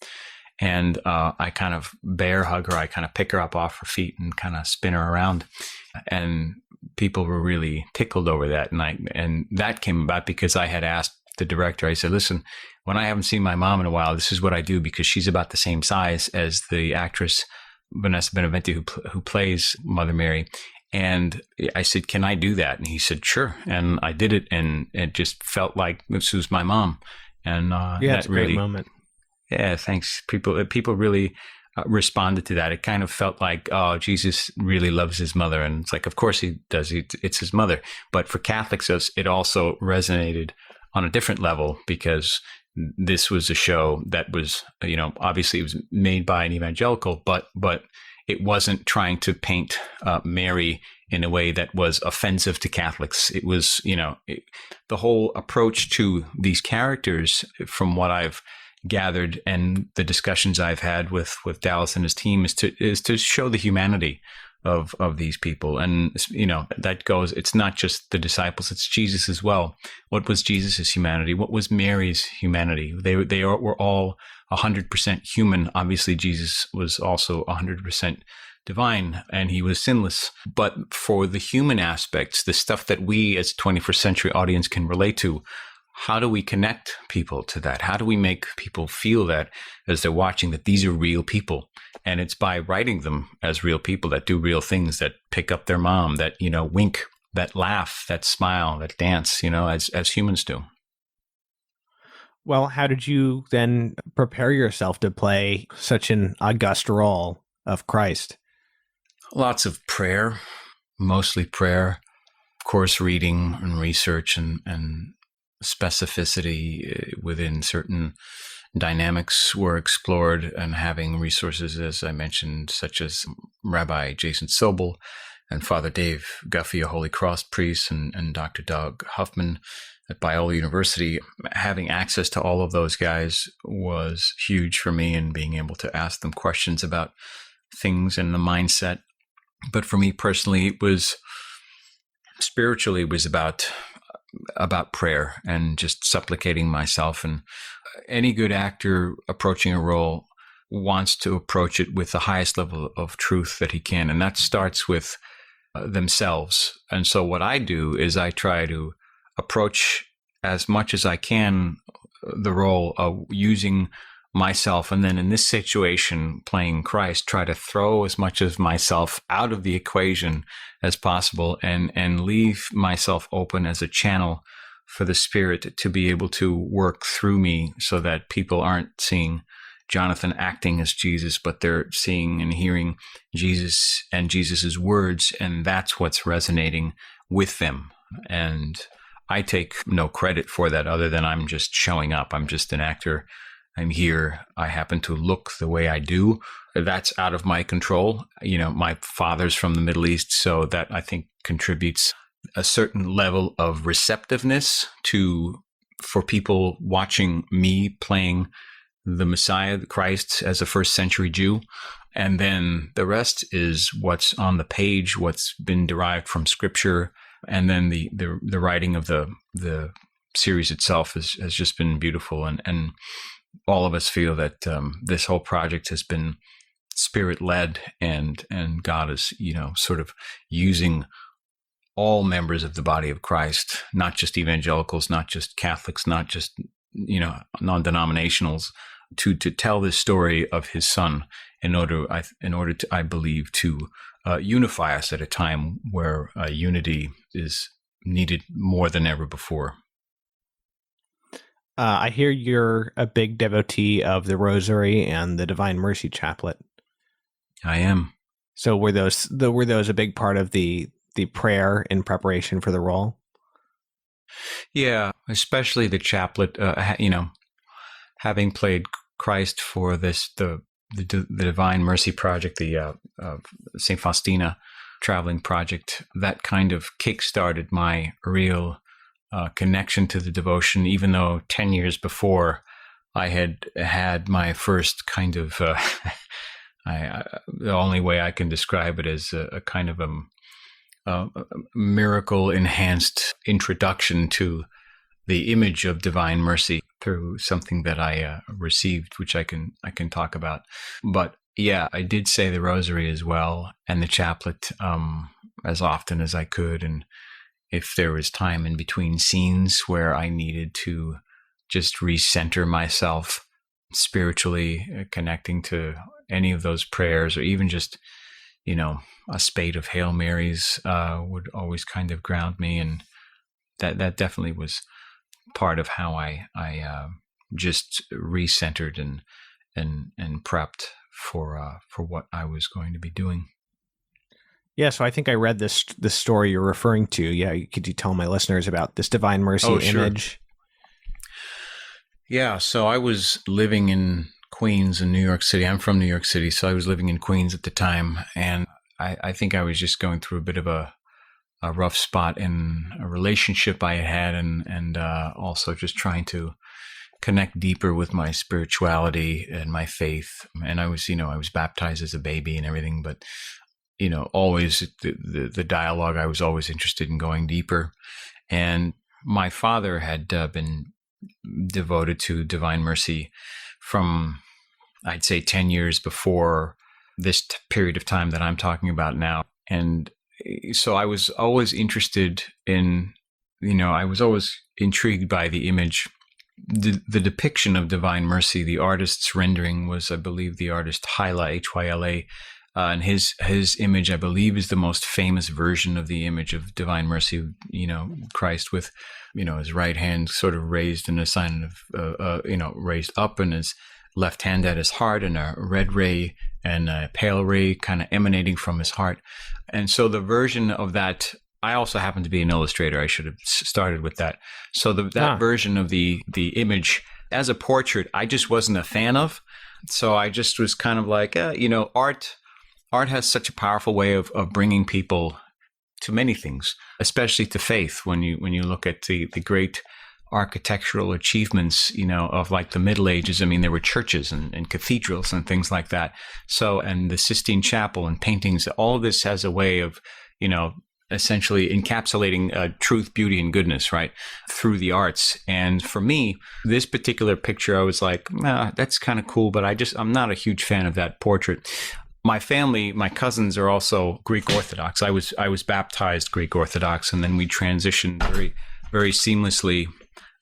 And I kind of bear hug her. I kind of pick her up off her feet and kind of spin her around. And people were really tickled over that. And that came about because I had asked the director, I said, listen, when I haven't seen my mom in a while, this is what I do, because she's about the same size as the actress Vanessa Benavente who plays Mother Mary. And I said, can I do that? And he said, sure. And I did it, and it just felt like this was my mom. And it's a great moment. Yeah, thanks. People really responded to that. It kind of felt like, oh, Jesus really loves his mother. And it's like, of course he does. It's his mother. But for Catholics, it also resonated on a different level, because this was a show that was, obviously it was made by an evangelical, but it wasn't trying to paint Mary in a way that was offensive to Catholics. It was, the whole approach to these characters, from what I've gathered and the discussions I've had with Dallas and his team, is to show the humanity of these people. And, that goes, it's not just the disciples, it's Jesus as well. What was Jesus's humanity? What was Mary's humanity? They were all 100% human. Obviously, Jesus was also 100% divine, and he was sinless. But for the human aspects, the stuff that we as a 21st century audience can relate to, how do we connect people to that? How do we make people feel that as they're watching, that these are real people? And it's by writing them as real people that do real things, that pick up their mom, that, wink, that laugh, that smile, that dance, as humans do. Well, how did you then prepare yourself to play such an august role of Christ? Lots of prayer, mostly prayer, of course, reading and research and specificity within certain dynamics were explored, and having resources, as I mentioned, such as Rabbi Jason Sobel and Father Dave Guffey, a Holy Cross priest, and Dr. Doug Huffman at Biola University. Having access to all of those guys was huge for me, and being able to ask them questions about things and the mindset. But for me personally, it was spiritually, it was about prayer and just supplicating myself. And any good actor approaching a role wants to approach it with the highest level of truth that he can. And that starts with themselves. And so what I do is I try to approach as much as I can the role of using myself, and then in this situation, playing Christ, try to throw as much of myself out of the equation as possible, and leave myself open as a channel for the Spirit to be able to work through me, so that people aren't seeing Jonathan acting as Jesus, but they're seeing and hearing Jesus and Jesus's words, and that's what's resonating with them. And I take no credit for that, other than I'm just showing up. I'm just an actor. I'm here. I happen to look the way I do. That's out of my control. My father's from the Middle East, so that I think contributes a certain level of receptiveness for people watching me playing the Messiah, the Christ, as a first century Jew. And then the rest is what's on the page, what's been derived from Scripture. And then the writing of the series itself has just been beautiful. And all of us feel that this whole project has been Spirit-led, and God is, sort of using all members of the body of Christ, not just evangelicals, not just Catholics, not just, non-denominationals, to tell this story of his Son in order to, I believe, to unify us at a time where unity is needed more than ever before. I hear you're a big devotee of the Rosary and the Divine Mercy Chaplet. I am. So were those a big part of the prayer in preparation for the role? Yeah, especially the chaplet. Having played Christ for the Divine Mercy Project, the St. Faustina traveling project, that kind of kickstarted my real connection to the devotion, even though 10 years before I had my first kind of, the only way I can describe it is a kind of a miracle enhanced introduction to the image of divine mercy through something that I received, which I can talk about. But yeah, I did say the Rosary as well, and the chaplet as often as I could. And if there was time in between scenes where I needed to just recenter myself spiritually, connecting to any of those prayers, or even just, a spate of Hail Marys would always kind of ground me. And that definitely was part of how I just recentered and prepped for what I was going to be doing. Yeah, so I think I read this story you're referring to. Yeah, could you tell my listeners about this Divine Mercy image? Sure. Yeah, so I was living in Queens in New York City. I'm from New York City, so I was living in Queens at the time, and I think I was just going through a bit of a rough spot in a relationship I had, and also just trying to connect deeper with my spirituality and my faith. And I was baptized as a baby and everything, but always the dialogue, I was always interested in going deeper. And my father had been devoted to Divine Mercy from, I'd say, 10 years before this period of time that I'm talking about now. And so I was always interested in I was always intrigued by the image, the depiction of divine mercy. The artist's rendering was, I believe, the artist Hyla, Hyla. And his image, I believe, is the most famous version of the image of divine mercy, Christ with, his right hand sort of raised in a sign of, raised up, and his left hand at his heart, and a red ray and a pale ray kind of emanating from his heart. And so the version of that, I also happen to be an illustrator. I should have started with that. So that version of the image as a portrait, I just wasn't a fan of. So I just was kind of like, Art has such a powerful way of bringing people to many things, especially to faith. When you look at the great architectural achievements, of like the Middle Ages, I mean, there were churches and cathedrals and things like that. So, and the Sistine Chapel and paintings, all of this has a way of, essentially encapsulating truth, beauty, and goodness, right, through the arts. And for me, this particular picture, I was like, that's kind of cool, but I'm not a huge fan of that portrait. My family, my cousins are also Greek Orthodox. I was baptized Greek Orthodox, and then we transitioned very, very seamlessly.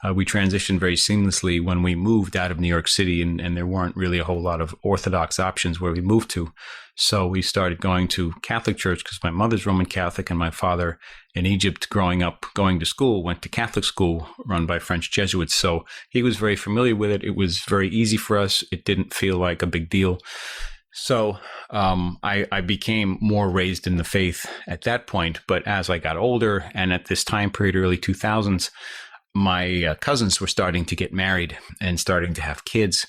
When we moved out of New York City, and there weren't really a whole lot of Orthodox options where we moved to. So we started going to Catholic church because my mother's Roman Catholic, and my father in Egypt, growing up, going to school, went to Catholic school run by French Jesuits. So he was very familiar with it. It was very easy for us. It didn't feel like a big deal. So I became more raised in the faith at that point. But as I got older, and at this time period, early 2000s, my cousins were starting to get married and starting to have kids,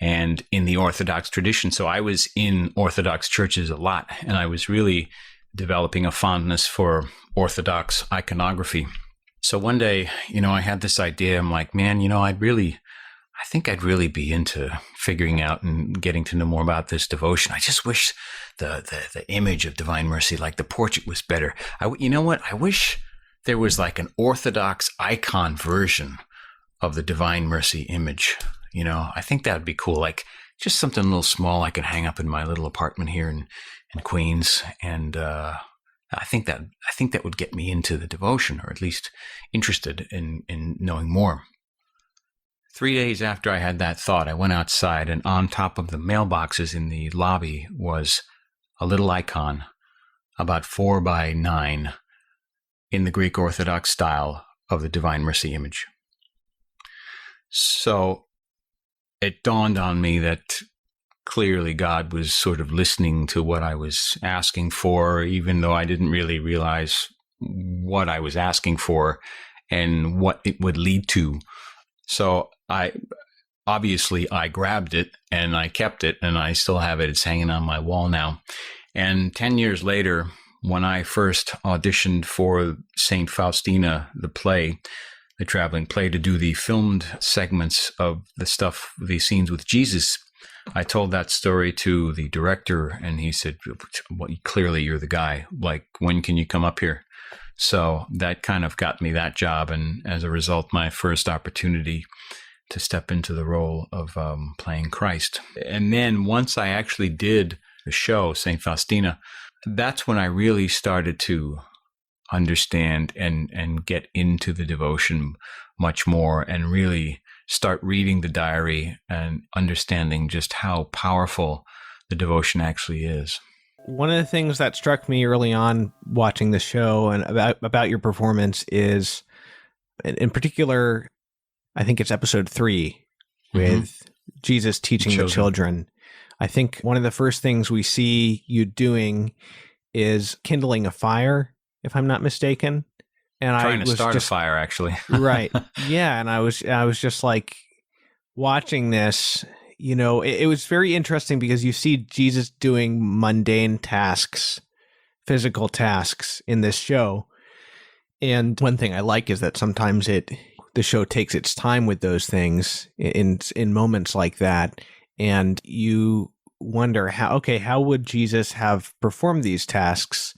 and in the Orthodox tradition. So I was in Orthodox churches a lot, and I was really developing a fondness for Orthodox iconography. So one day, I had this idea. I'm like, man, I think I'd really be into figuring out and getting to know more about this devotion. I just wish the image of divine mercy, like the portrait, was better. I wish there was like an Orthodox icon version of the divine mercy image. I think that would be cool. Like just something a little small I could hang up in my little apartment here in Queens. And I think that would get me into the devotion, or at least interested in knowing more. 3 days after I had that thought, I went outside, and on top of the mailboxes in the lobby was a little icon about 4 by 9 in the Greek Orthodox style of the Divine Mercy image. So it dawned on me that clearly God was sort of listening to what I was asking for, even though I didn't really realize what I was asking for and what it would lead to. So I grabbed it and I kept it, and I still have it. It's hanging on my wall now. And 10 years later, when I first auditioned for St. Faustina, the play, the traveling play, to do the filmed segments of the scenes with Jesus, I told that story to the director, and he said, well, clearly you're the guy. Like, when can you come up here? So that kind of got me that job. And as a result, my first opportunity to step into the role of playing Christ. And then once I actually did the show, St. Faustina, that's when I really started to understand and get into the devotion much more, and really start reading the diary and understanding just how powerful the devotion actually is. One of the things that struck me early on watching the show and about your performance is, in particular, I think it's episode 3 with Jesus teaching the children. I think one of the first things we see you doing is kindling a fire, if I'm not mistaken. And trying to start a fire, actually. Right. Yeah. And I was just like watching this, it was very interesting because you see Jesus doing mundane tasks, physical tasks in this show. And one thing I like is that sometimes the show takes its time with those things in moments like that. And you wonder how would Jesus have performed these tasks?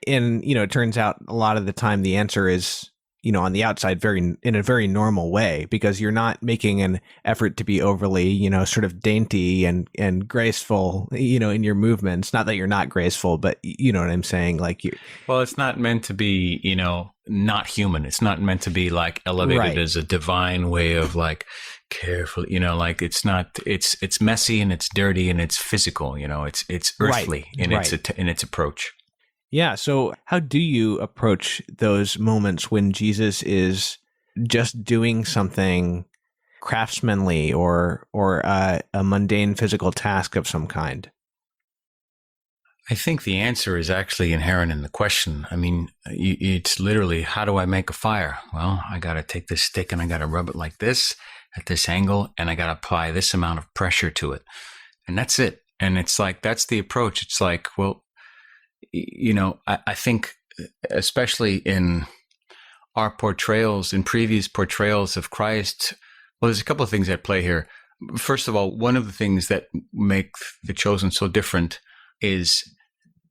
And, it turns out a lot of the time the answer is on the outside in a very normal way, because you're not making an effort to be overly, sort of dainty and graceful, in your movements. Not that you're not graceful, but you know what I'm saying? Like well, it's not meant to be, not human. It's not meant to be like elevated as a divine way of like carefully, like it's not, it's messy and it's dirty and it's physical, it's earthly in its approach. Yeah. So how do you approach those moments when Jesus is just doing something craftsmanly or a mundane physical task of some kind? I think the answer is actually inherent in the question. I mean, it's literally, how do I make a fire? Well, I got to take this stick and I got to rub it like this at this angle, and I got to apply this amount of pressure to it. And that's it. And it's like, that's the approach. It's like, well, I think especially in our portrayals, in previous portrayals of Christ, well, there's a couple of things at play here. First of all, one of the things that make The Chosen so different is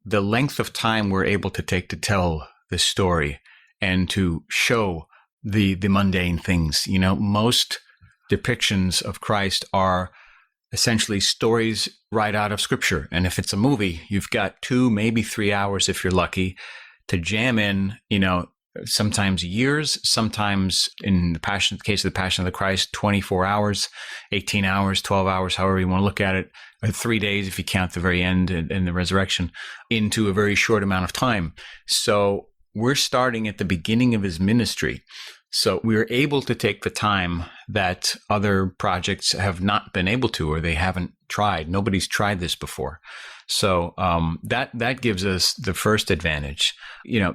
the length of time we're able to take to tell this story and to show the mundane things. Most depictions of Christ are essentially stories right out of Scripture. And if it's a movie, you've got 2, maybe 3 hours, if you're lucky, to jam in, sometimes years, sometimes in the case of the Passion of the Christ, 24 hours, 18 hours, 12 hours, however you want to look at it, or 3 days if you count the very end and the resurrection, into a very short amount of time. So we're starting at the beginning of his ministry. So we're able to take the time that other projects have not been able to, or they haven't tried. Nobody's tried this before. So that gives us the first advantage.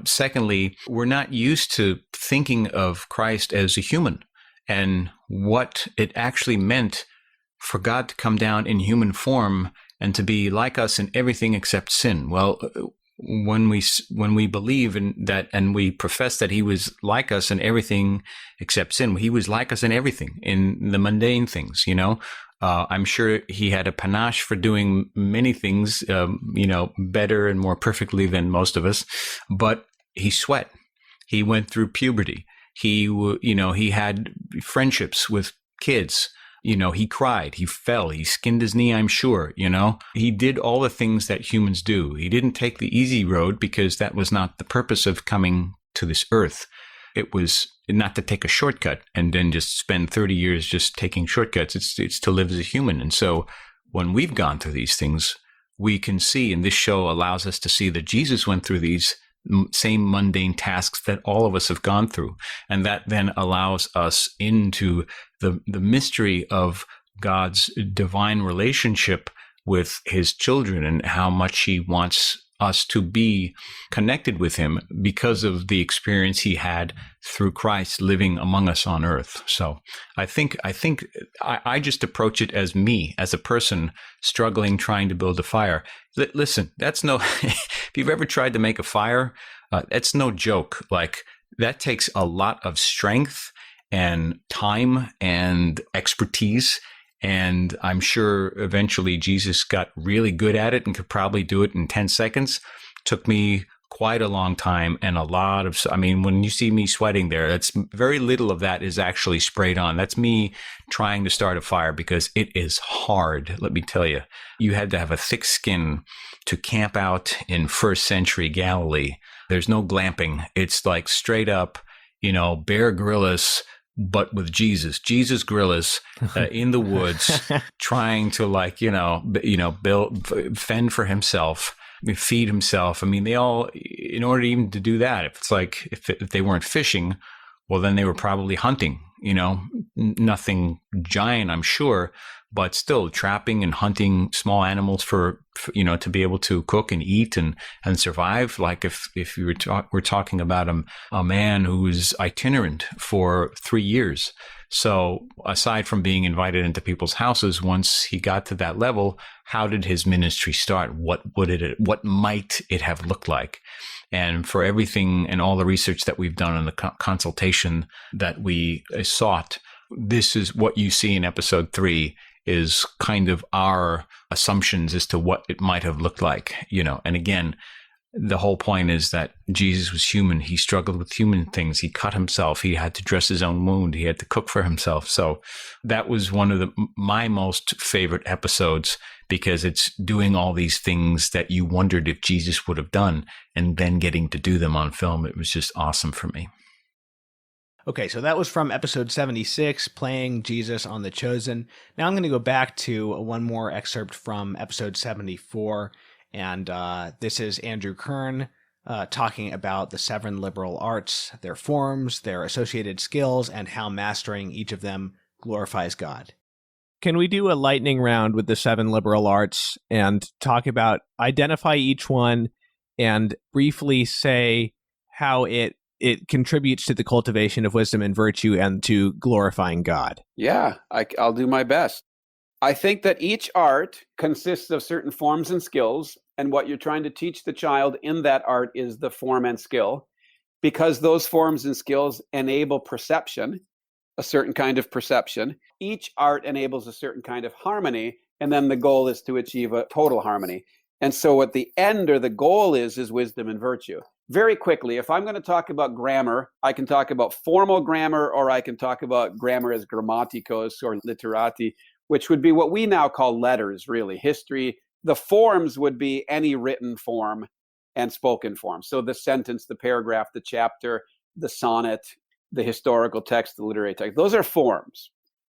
Secondly, we're not used to thinking of Christ as a human and what it actually meant for God to come down in human form and to be like us in everything except sin. Well, when we believe in that and we profess that he was like us in everything except sin, he was like us in everything, in the mundane things, I'm sure he had a panache for doing many things, better and more perfectly than most of us, but he sweat. He went through puberty. He had friendships with kids. He cried, he fell, he skinned his knee, I'm sure, He did all the things that humans do. He didn't take the easy road because that was not the purpose of coming to this earth. It was not to take a shortcut and then just spend 30 years just taking shortcuts. It's to live as a human. And so when we've gone through these things, we can see, and this show allows us to see that Jesus went through these same mundane tasks that all of us have gone through. And that then allows us into the mystery of God's divine relationship with his children and how much he wants us to be connected with him because of the experience he had through Christ living among us on earth. So I think I just approach it as me, as a person struggling, trying to build a fire. Listen, that's no, if you've ever tried to make a fire, that's no joke. Like, that takes a lot of strength and time and expertise. And I'm sure eventually Jesus got really good at it and could probably do it in 10 seconds. Took me quite a long time and a lot of, when you see me sweating there, that's very little of that is actually sprayed on. That's me trying to start a fire because it is hard. Let me tell you, you had to have a thick skin to camp out in first century Galilee. There's no glamping. It's like straight up, Bear Grylls, but with Jesus Grylls in the woods, trying to fend for himself, feed himself. They all, in order even to do that, if they weren't fishing, well, then they were probably hunting, nothing giant, I'm sure, but still trapping and hunting small animals for to be able to cook and eat and survive. Like if you we're talking about a man who was itinerant for 3 years. So aside from being invited into people's houses, once he got to that level, how did his ministry start? What might it have looked like? And for everything and all the research that we've done and the consultation that we sought, this is what you see in episode 3 is kind of our assumptions as to what it might have looked like, And again, the whole point is that Jesus was human. He struggled with human things. He cut himself. He had to dress his own wound. He had to cook for himself. So that was one of my most favorite episodes, because it's doing all these things that you wondered if Jesus would have done, and then getting to do them on film. It was just awesome for me. Okay, so that was from episode 76, Playing Jesus on The Chosen. Now I'm going to go back to one more excerpt from episode 74. And this is Andrew Kern talking about the 7 liberal arts, their forms, their associated skills, and how mastering each of them glorifies God. Can we do a lightning round with the 7 liberal arts and talk about, identify each one and briefly say how it contributes to the cultivation of wisdom and virtue and to glorifying God? Yeah, I'll do my best. I think that each art consists of certain forms and skills, and what you're trying to teach the child in that art is the form and skill, because those forms and skills enable perception, a certain kind of perception. Each art enables a certain kind of harmony, and then the goal is to achieve a total harmony. And so what the end or the goal is wisdom and virtue. Very quickly, if I'm going to talk about grammar, I can talk about formal grammar, or I can talk about grammar as grammaticos or literati, which would be what we now call letters, really, history. The forms would be any written form and spoken form. So the sentence, the paragraph, the chapter, the sonnet, the historical text, the literary text, those are forms.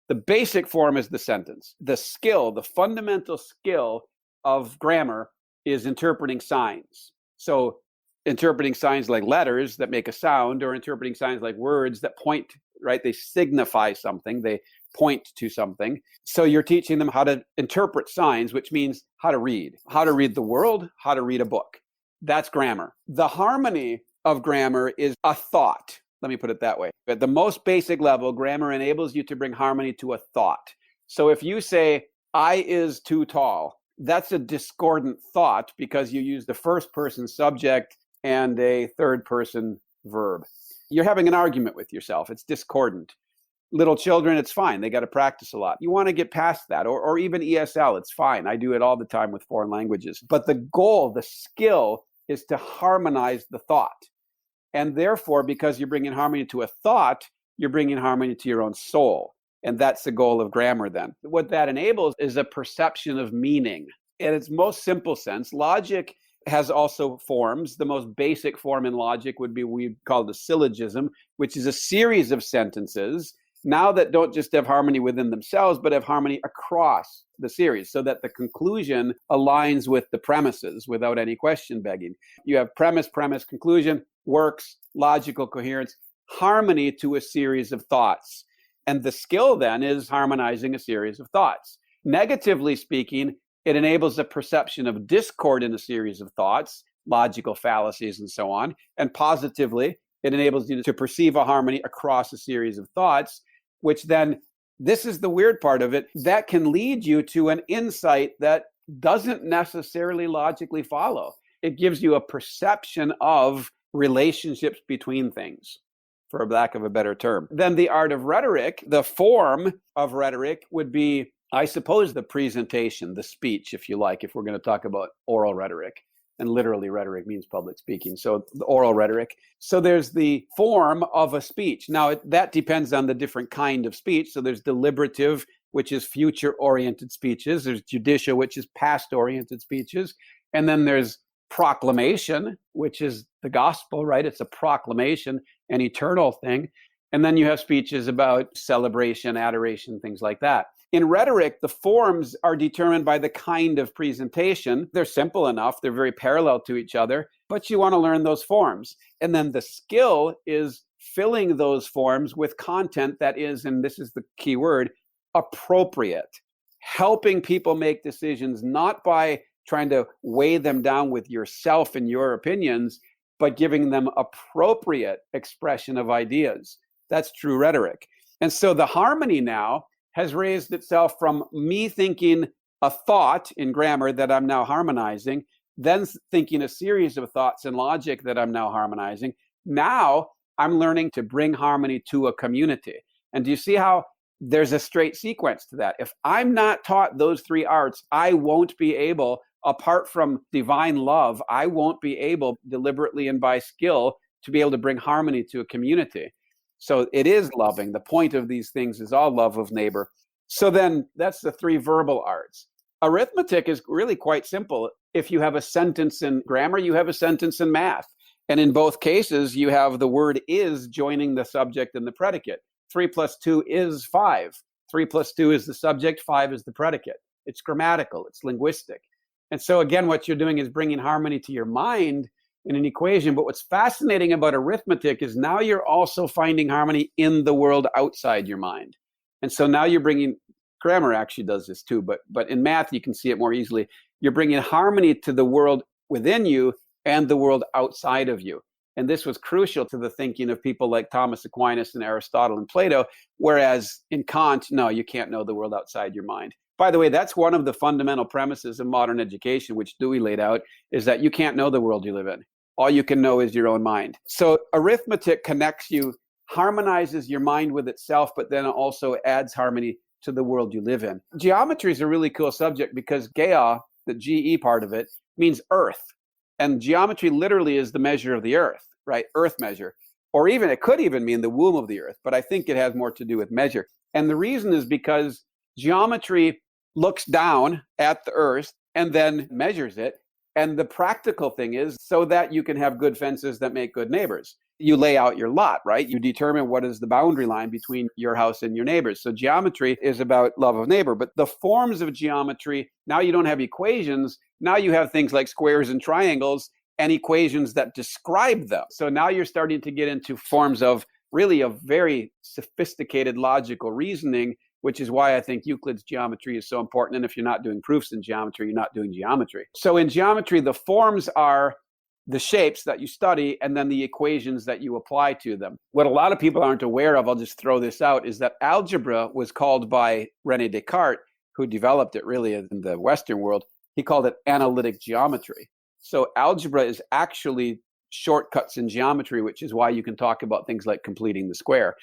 The basic form is the sentence. The skill, the fundamental skill of grammar is interpreting signs. So interpreting signs like letters that make a sound, or interpreting signs like words that point, right? They signify something, they point to something. So you're teaching them how to interpret signs, which means how to read the world, how to read a book. That's grammar. The harmony of grammar is a thought. Let me put it that way. At the most basic level, grammar enables you to bring harmony to a thought. So if you say, I is too tall, that's a discordant thought because you use the first person subject and a third person verb. You're having an argument with yourself. It's discordant. Little children, it's fine. They got to practice a lot. You want to get past that, or even ESL, it's fine. I do it all the time with foreign languages. But the goal, the skill, is to harmonize the thought. And therefore, because you're bringing harmony to a thought, you're bringing harmony to your own soul. And that's the goal of grammar then. What that enables is a perception of meaning. In its most simple sense, logic has also forms. The most basic form in logic would be what we call the syllogism, which is a series of sentences now that don't just have harmony within themselves, but have harmony across the series, so that the conclusion aligns with the premises without any question begging. You have premise, conclusion, works, logical coherence, harmony to a series of thoughts. And the skill then is harmonizing a series of thoughts. Negatively speaking, it enables a perception of discord in a series of thoughts, logical fallacies and so on. And positively, it enables you to perceive a harmony across a series of thoughts, which then, this is the weird part of it, that can lead you to an insight that doesn't necessarily logically follow. It gives you a perception of relationships between things, for lack of a better term. Then the art of rhetoric, the form of rhetoric would be, I suppose, the presentation, the speech, if you like, if we're going to talk about oral rhetoric. And literally rhetoric means public speaking. So the oral rhetoric. So there's the form of a speech. Now that depends on the different kind of speech. So there's deliberative, which is future-oriented speeches. There's judicial, which is past-oriented speeches. And then there's proclamation, which is the gospel, right? It's a proclamation, an eternal thing. And then you have speeches about celebration, adoration, things like that. In rhetoric, the forms are determined by the kind of presentation. They're simple enough. They're very parallel to each other, but you want to learn those forms. And then the skill is filling those forms with content that is, and this is the key word, appropriate. Helping people make decisions, not by trying to weigh them down with yourself and your opinions, but giving them appropriate expression of ideas. That's true rhetoric. And so the harmony now has raised itself from me thinking a thought in grammar that I'm now harmonizing, then thinking a series of thoughts in logic that I'm now harmonizing. Now I'm learning to bring harmony to a community. And do you see how there's a straight sequence to that? If I'm not taught those three arts, I won't be able apart from divine love, I won't be able deliberately and by skill to be able to bring harmony to a community. So it is loving. The point of these things is all love of neighbor. So then that's the three verbal arts. Arithmetic is really quite simple. If you have a sentence in grammar, you have a sentence in math. And in both cases, you have the word is joining the subject and the predicate. 3 + 2 is 5. 3 + 2 is the subject, 5 is the predicate. It's grammatical, it's linguistic. And so again, what you're doing is bringing harmony to your mind in an equation. But what's fascinating about arithmetic is now you're also finding harmony in the world outside your mind. And so now you're bringing, grammar actually does this too, but in math, you can see it more easily. You're bringing harmony to the world within you and the world outside of you. And this was crucial to the thinking of people like Thomas Aquinas and Aristotle and Plato, whereas in Kant, no, you can't know the world outside your mind. By the way, that's one of the fundamental premises of modern education, which Dewey laid out, is that you can't know the world you live in. All you can know is your own mind. So arithmetic connects you, harmonizes your mind with itself, but then also adds harmony to the world you live in. Geometry is a really cool subject because Gaia, the GE part of it, means earth. And geometry literally is the measure of the earth, right? Earth measure. Or even, it could even mean the womb of the earth, but I think it has more to do with measure. And the reason is because geometry looks down at the earth and then measures it. And the practical thing is so that you can have good fences that make good neighbors. You lay out your lot, right? You determine what is the boundary line between your house and your neighbors. So geometry is about love of neighbor. But the forms of geometry, now you don't have equations. Now you have things like squares and triangles and equations that describe them. So now you're starting to get into forms of really a very sophisticated logical reasoning, which is why I think Euclid's geometry is so important. And if you're not doing proofs in geometry, you're not doing geometry. So in geometry, the forms are the shapes that you study and then the equations that you apply to them. What a lot of people aren't aware of, I'll just throw this out, is that algebra was called by René Descartes, who developed it really in the Western world. He called it analytic geometry. So algebra is actually shortcuts in geometry, which is why you can talk about things like completing the square.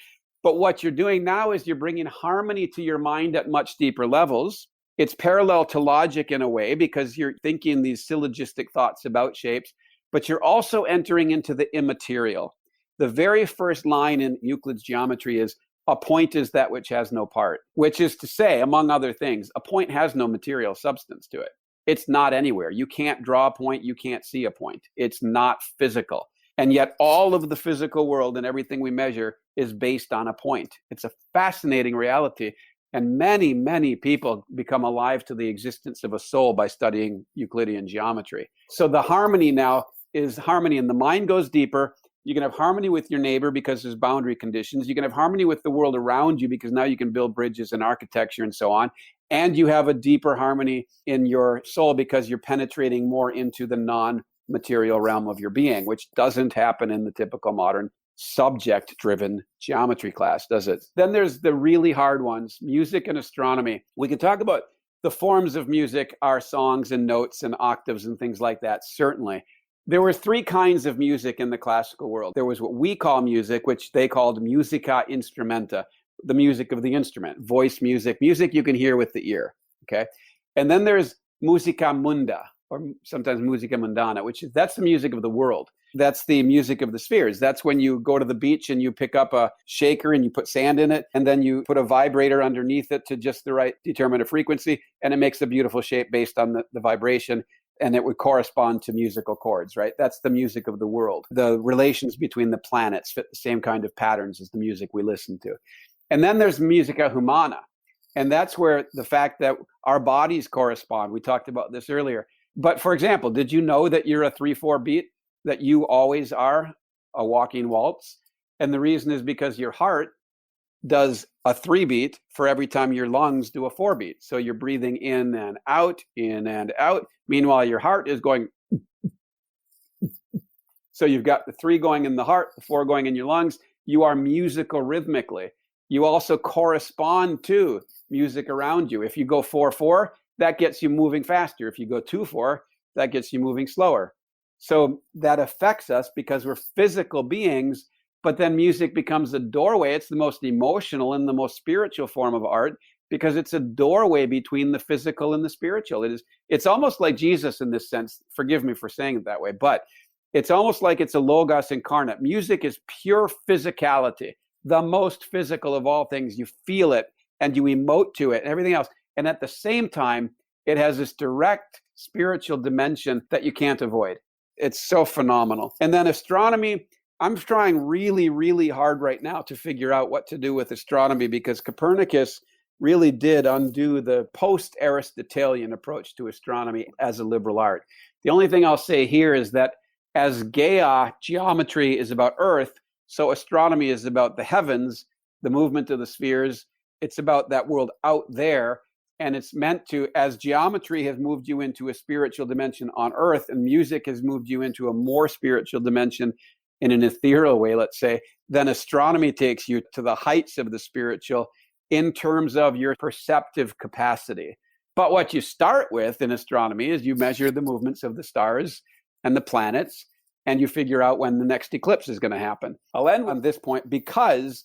But what you're doing now is you're bringing harmony to your mind at much deeper levels. It's parallel to logic in a way because you're thinking these syllogistic thoughts about shapes, but you're also entering into the immaterial. The very first line in Euclid's geometry is, a point is that which has no part, which is to say, among other things, a point has no material substance to it. It's not anywhere. You can't draw a point. You can't see a point. It's not physical. And yet all of the physical world and everything we measure is based on a point. It's a fascinating reality. And many, many people become alive to the existence of a soul by studying Euclidean geometry. So the harmony now is harmony, and the mind goes deeper. You can have harmony with your neighbor because there's boundary conditions. You can have harmony with the world around you because now you can build bridges and architecture and so on. And you have a deeper harmony in your soul because you're penetrating more into the non-material realm of your being, which doesn't happen in the typical modern subject-driven geometry class, does it? Then there's the really hard ones, music and astronomy. We can talk about the forms of music, our songs and notes and octaves and things like that, certainly. There were three kinds of music in the classical world. There was what we call music, which they called musica instrumenta, the music of the instrument, voice music, music you can hear with the ear, okay? And then there's musica munda, or sometimes musica mundana, that's the music of the world. That's the music of the spheres. That's when you go to the beach and you pick up a shaker and you put sand in it, and then you put a vibrator underneath it to just the right determine a frequency, and it makes a beautiful shape based on the vibration, and it would correspond to musical chords, right? That's the music of the world. The relations between the planets fit the same kind of patterns as the music we listen to. And then there's musica humana, and that's where the fact that our bodies correspond. We talked about this earlier. But for example, did you know that you're a 3/4 beat? That you always are a walking waltz? And the reason is because your heart does a 3 beat for every time your lungs do a 4 beat. So you're breathing in and out, in and out. Meanwhile, your heart is going. So you've got the 3 going in the heart, the 4 going in your lungs. You are musical rhythmically. You also correspond to music around you. If you go 4/4, that gets you moving faster. If you go 2/4, that gets you moving slower. So that affects us because we're physical beings, but then music becomes a doorway. It's the most emotional and the most spiritual form of art because it's a doorway between the physical and the spiritual. It's almost like Jesus in this sense. Forgive me for saying it that way, but it's almost like it's a logos incarnate. Music is pure physicality, the most physical of all things. You feel it and you emote to it and everything else. And at the same time, it has this direct spiritual dimension that you can't avoid. It's so phenomenal. And then astronomy, I'm trying really, really hard right now to figure out what to do with astronomy, because Copernicus really did undo the post-Aristotelian approach to astronomy as a liberal art. The only thing I'll say here is that as Gaia, geometry is about Earth, so astronomy is about the heavens, the movement of the spheres. It's about that world out there. And it's meant to, as geometry has moved you into a spiritual dimension on Earth, and music has moved you into a more spiritual dimension in an ethereal way, let's say, then astronomy takes you to the heights of the spiritual in terms of your perceptive capacity. But what you start with in astronomy is you measure the movements of the stars and the planets, and you figure out when the next eclipse is going to happen. I'll end on this point, because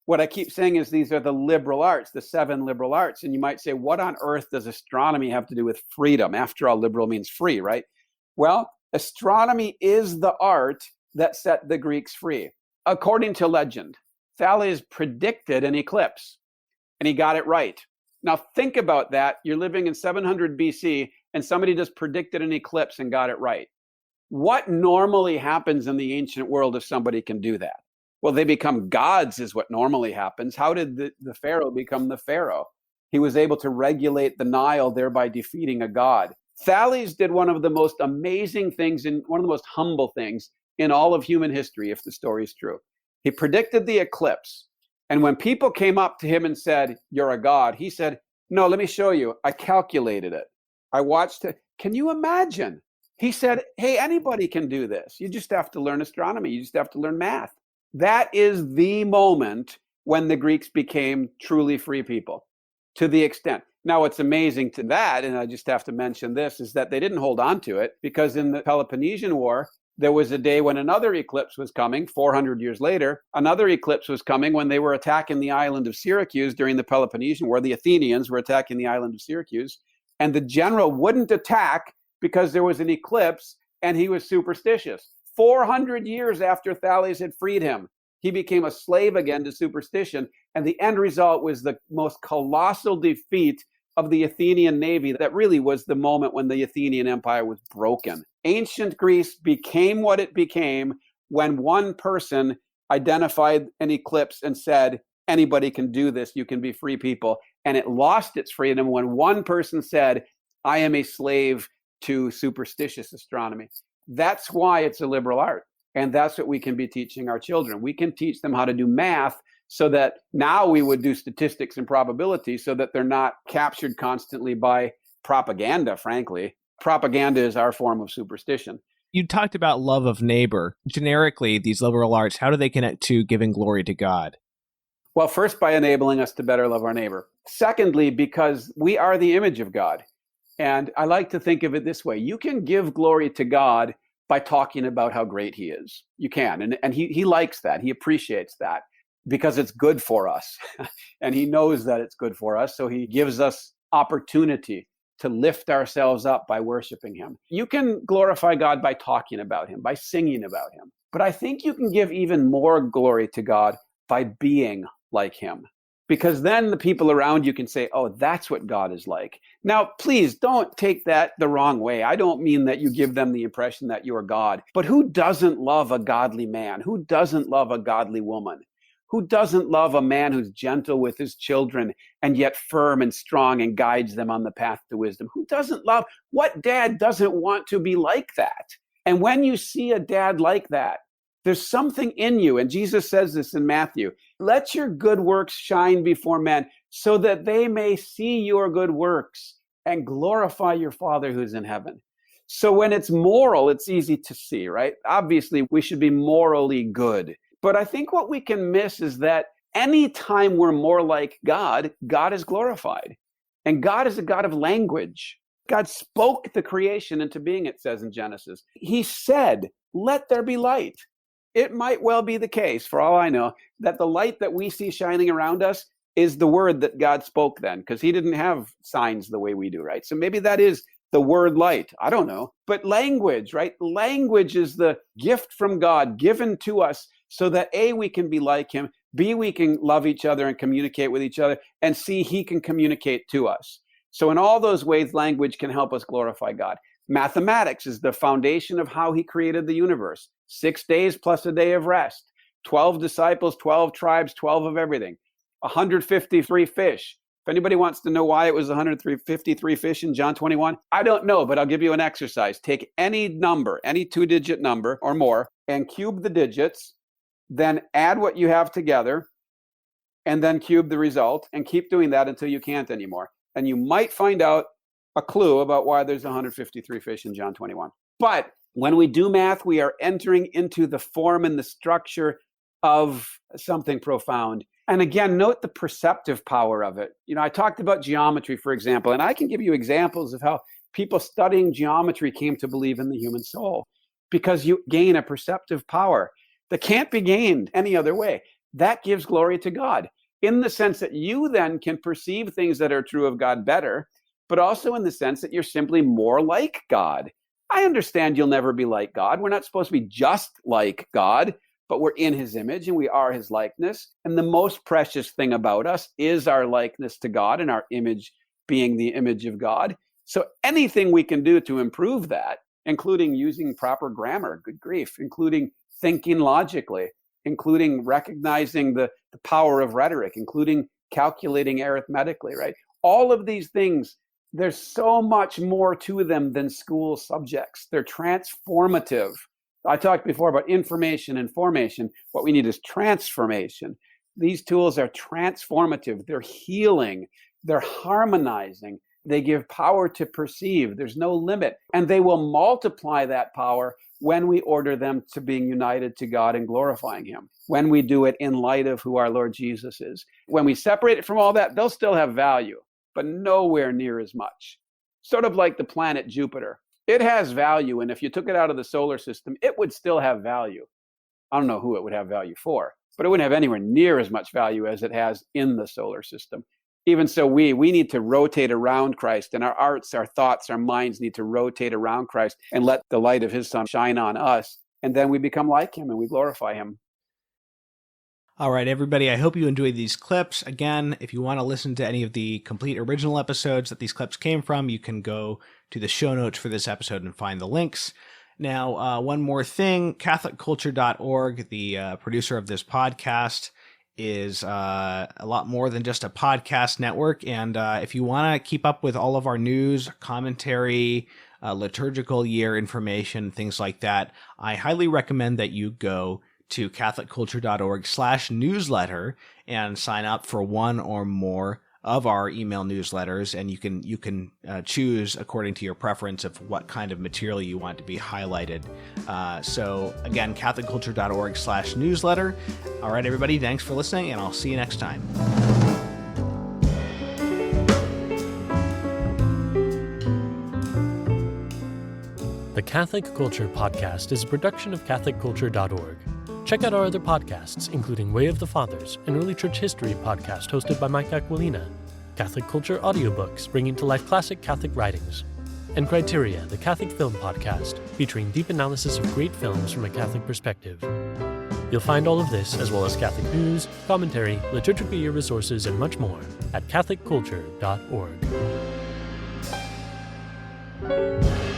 what I keep saying is these are the liberal arts, the 7 liberal arts. And you might say, what on earth does astronomy have to do with freedom? After all, liberal means free, right? Well, astronomy is the art that set the Greeks free. According to legend, Thales predicted an eclipse, and he got it right. Now think about that. You're living in 700 BC, and somebody just predicted an eclipse and got it right. What normally happens in the ancient world if somebody can do that? Well, they become gods is what normally happens. How did the Pharaoh become the Pharaoh? He was able to regulate the Nile, thereby defeating a god. Thales did one of the most amazing things, and one of the most humble things in all of human history, if the story is true. He predicted the eclipse. And when people came up to him and said, "You're a god," he said, "No, let me show you. I calculated it. I watched it." Can you imagine? He said, "Hey, anybody can do this. You just have to learn astronomy. You just have to learn math." That is the moment when the Greeks became truly free people, to the extent. Now, what's amazing to that, and I just have to mention this, is that they didn't hold on to it, because in the Peloponnesian War, there was a day when another eclipse was coming, 400 years later. Another eclipse was coming when they were attacking the island of Syracuse during the Peloponnesian War. The Athenians were attacking the island of Syracuse, and the general wouldn't attack because there was an eclipse, and he was superstitious. 400 years after Thales had freed him, he became a slave again to superstition. And the end result was the most colossal defeat of the Athenian navy. That really was the moment when the Athenian empire was broken. Ancient Greece became what it became when one person identified an eclipse and said, anybody can do this, you can be free people. And it lost its freedom when one person said, I am a slave to superstitious astronomy. That's why it's a liberal art. And that's what we can be teaching our children. We can teach them how to do math, so that now we would do statistics and probability, so that they're not captured constantly by propaganda, frankly. Propaganda is our form of superstition. You talked about love of neighbor. Generically, these liberal arts, how do they connect to giving glory to God? Well, first, by enabling us to better love our neighbor. Secondly, because we are the image of God. And I like to think of it this way. You can give glory to God by talking about how great he is. You can. And he likes that. He appreciates that, because it's good for us. And he knows that it's good for us. So he gives us opportunity to lift ourselves up by worshiping him. You can glorify God by talking about him, by singing about him. But I think you can give even more glory to God by being like him. Because then the people around you can say, oh, that's what God is like. Now, please don't take that the wrong way. I don't mean that you give them the impression that you're God. But who doesn't love a godly man? Who doesn't love a godly woman? Who doesn't love a man who's gentle with his children and yet firm and strong and guides them on the path to wisdom? Who doesn't love? What dad doesn't want to be like that? And when you see a dad like that, there's something in you. And Jesus says this in Matthew. Let your good works shine before men, so that they may see your good works and glorify your Father who's in heaven. So when it's moral, it's easy to see, right? Obviously, we should be morally good. But I think what we can miss is that anytime we're more like God, God is glorified. And God is a God of language. God spoke the creation into being, it says in Genesis. He said, let there be light. It might well be the case, for all I know, that the light that we see shining around us is the word that God spoke then, because he didn't have signs the way we do, right? So maybe that is the word light. I don't know. But language, right? Language is the gift from God given to us so that A, we can be like him, B, we can love each other and communicate with each other, and C, he can communicate to us. So in all those ways, language can help us glorify God. Mathematics is the foundation of how he created the universe. 6 days plus a day of rest. 12 disciples, 12 tribes, 12 of everything. 153 fish. If anybody wants to know why it was 153 fish in John 21, I don't know, but I'll give you an exercise. Take any number, any 2-digit number or more, and cube the digits, then add what you have together, and then cube the result, and keep doing that until you can't anymore. And you might find out a clue about why there's 153 fish in John 21. But when we do math, we are entering into the form and the structure of something profound. And again, note the perceptive power of it. I talked about geometry, for example, and I can give you examples of how people studying geometry came to believe in the human soul, because you gain a perceptive power that can't be gained any other way. That gives glory to God in the sense that you then can perceive things that are true of God better, but also in the sense that you're simply more like God. I understand you'll never be like God. We're not supposed to be just like God, but we're in his image and we are his likeness. And the most precious thing about us is our likeness to God and our image being the image of God. So anything we can do to improve that, including using proper grammar, good grief, including thinking logically, including recognizing the power of rhetoric, including calculating arithmetically, right? All of these things, there's so much more to them than school subjects. They're transformative. I talked before about information and formation. What we need is transformation. These tools are transformative. They're healing. They're harmonizing. They give power to perceive. There's no limit. And they will multiply that power when we order them to being united to God and glorifying him, when we do it in light of who our Lord Jesus is. When we separate it from all that, they'll still have value, but nowhere near as much. Sort of like the planet Jupiter. It has value, and if you took it out of the solar system, it would still have value. I don't know who it would have value for, but it wouldn't have anywhere near as much value as it has in the solar system. Even so, we need to rotate around Christ, and our arts, our thoughts, our minds need to rotate around Christ and let the light of his Son shine on us, and then we become like him and we glorify him. All right, everybody, I hope you enjoyed these clips. Again, if you want to listen to any of the complete original episodes that these clips came from, you can go to the show notes for this episode and find the links. Now, one more thing, CatholicCulture.org, the producer of this podcast, is a lot more than just a podcast network. And if you want to keep up with all of our news, commentary, liturgical year information, things like that, I highly recommend that you go to CatholicCulture.org/newsletter and sign up for one or more of our email newsletters, and you can choose according to your preference of what kind of material you want to be highlighted. So again, CatholicCulture.org/newsletter. All right, everybody, thanks for listening, and I'll see you next time. The Catholic Culture Podcast is a production of CatholicCulture.org. Check out our other podcasts, including Way of the Fathers, an early church history podcast hosted by Mike Aquilina, Catholic Culture audiobooks bringing to life classic Catholic writings, and Criteria, the Catholic film podcast, featuring deep analysis of great films from a Catholic perspective. You'll find all of this, as well as Catholic news, commentary, liturgical year resources, and much more at CatholicCulture.org.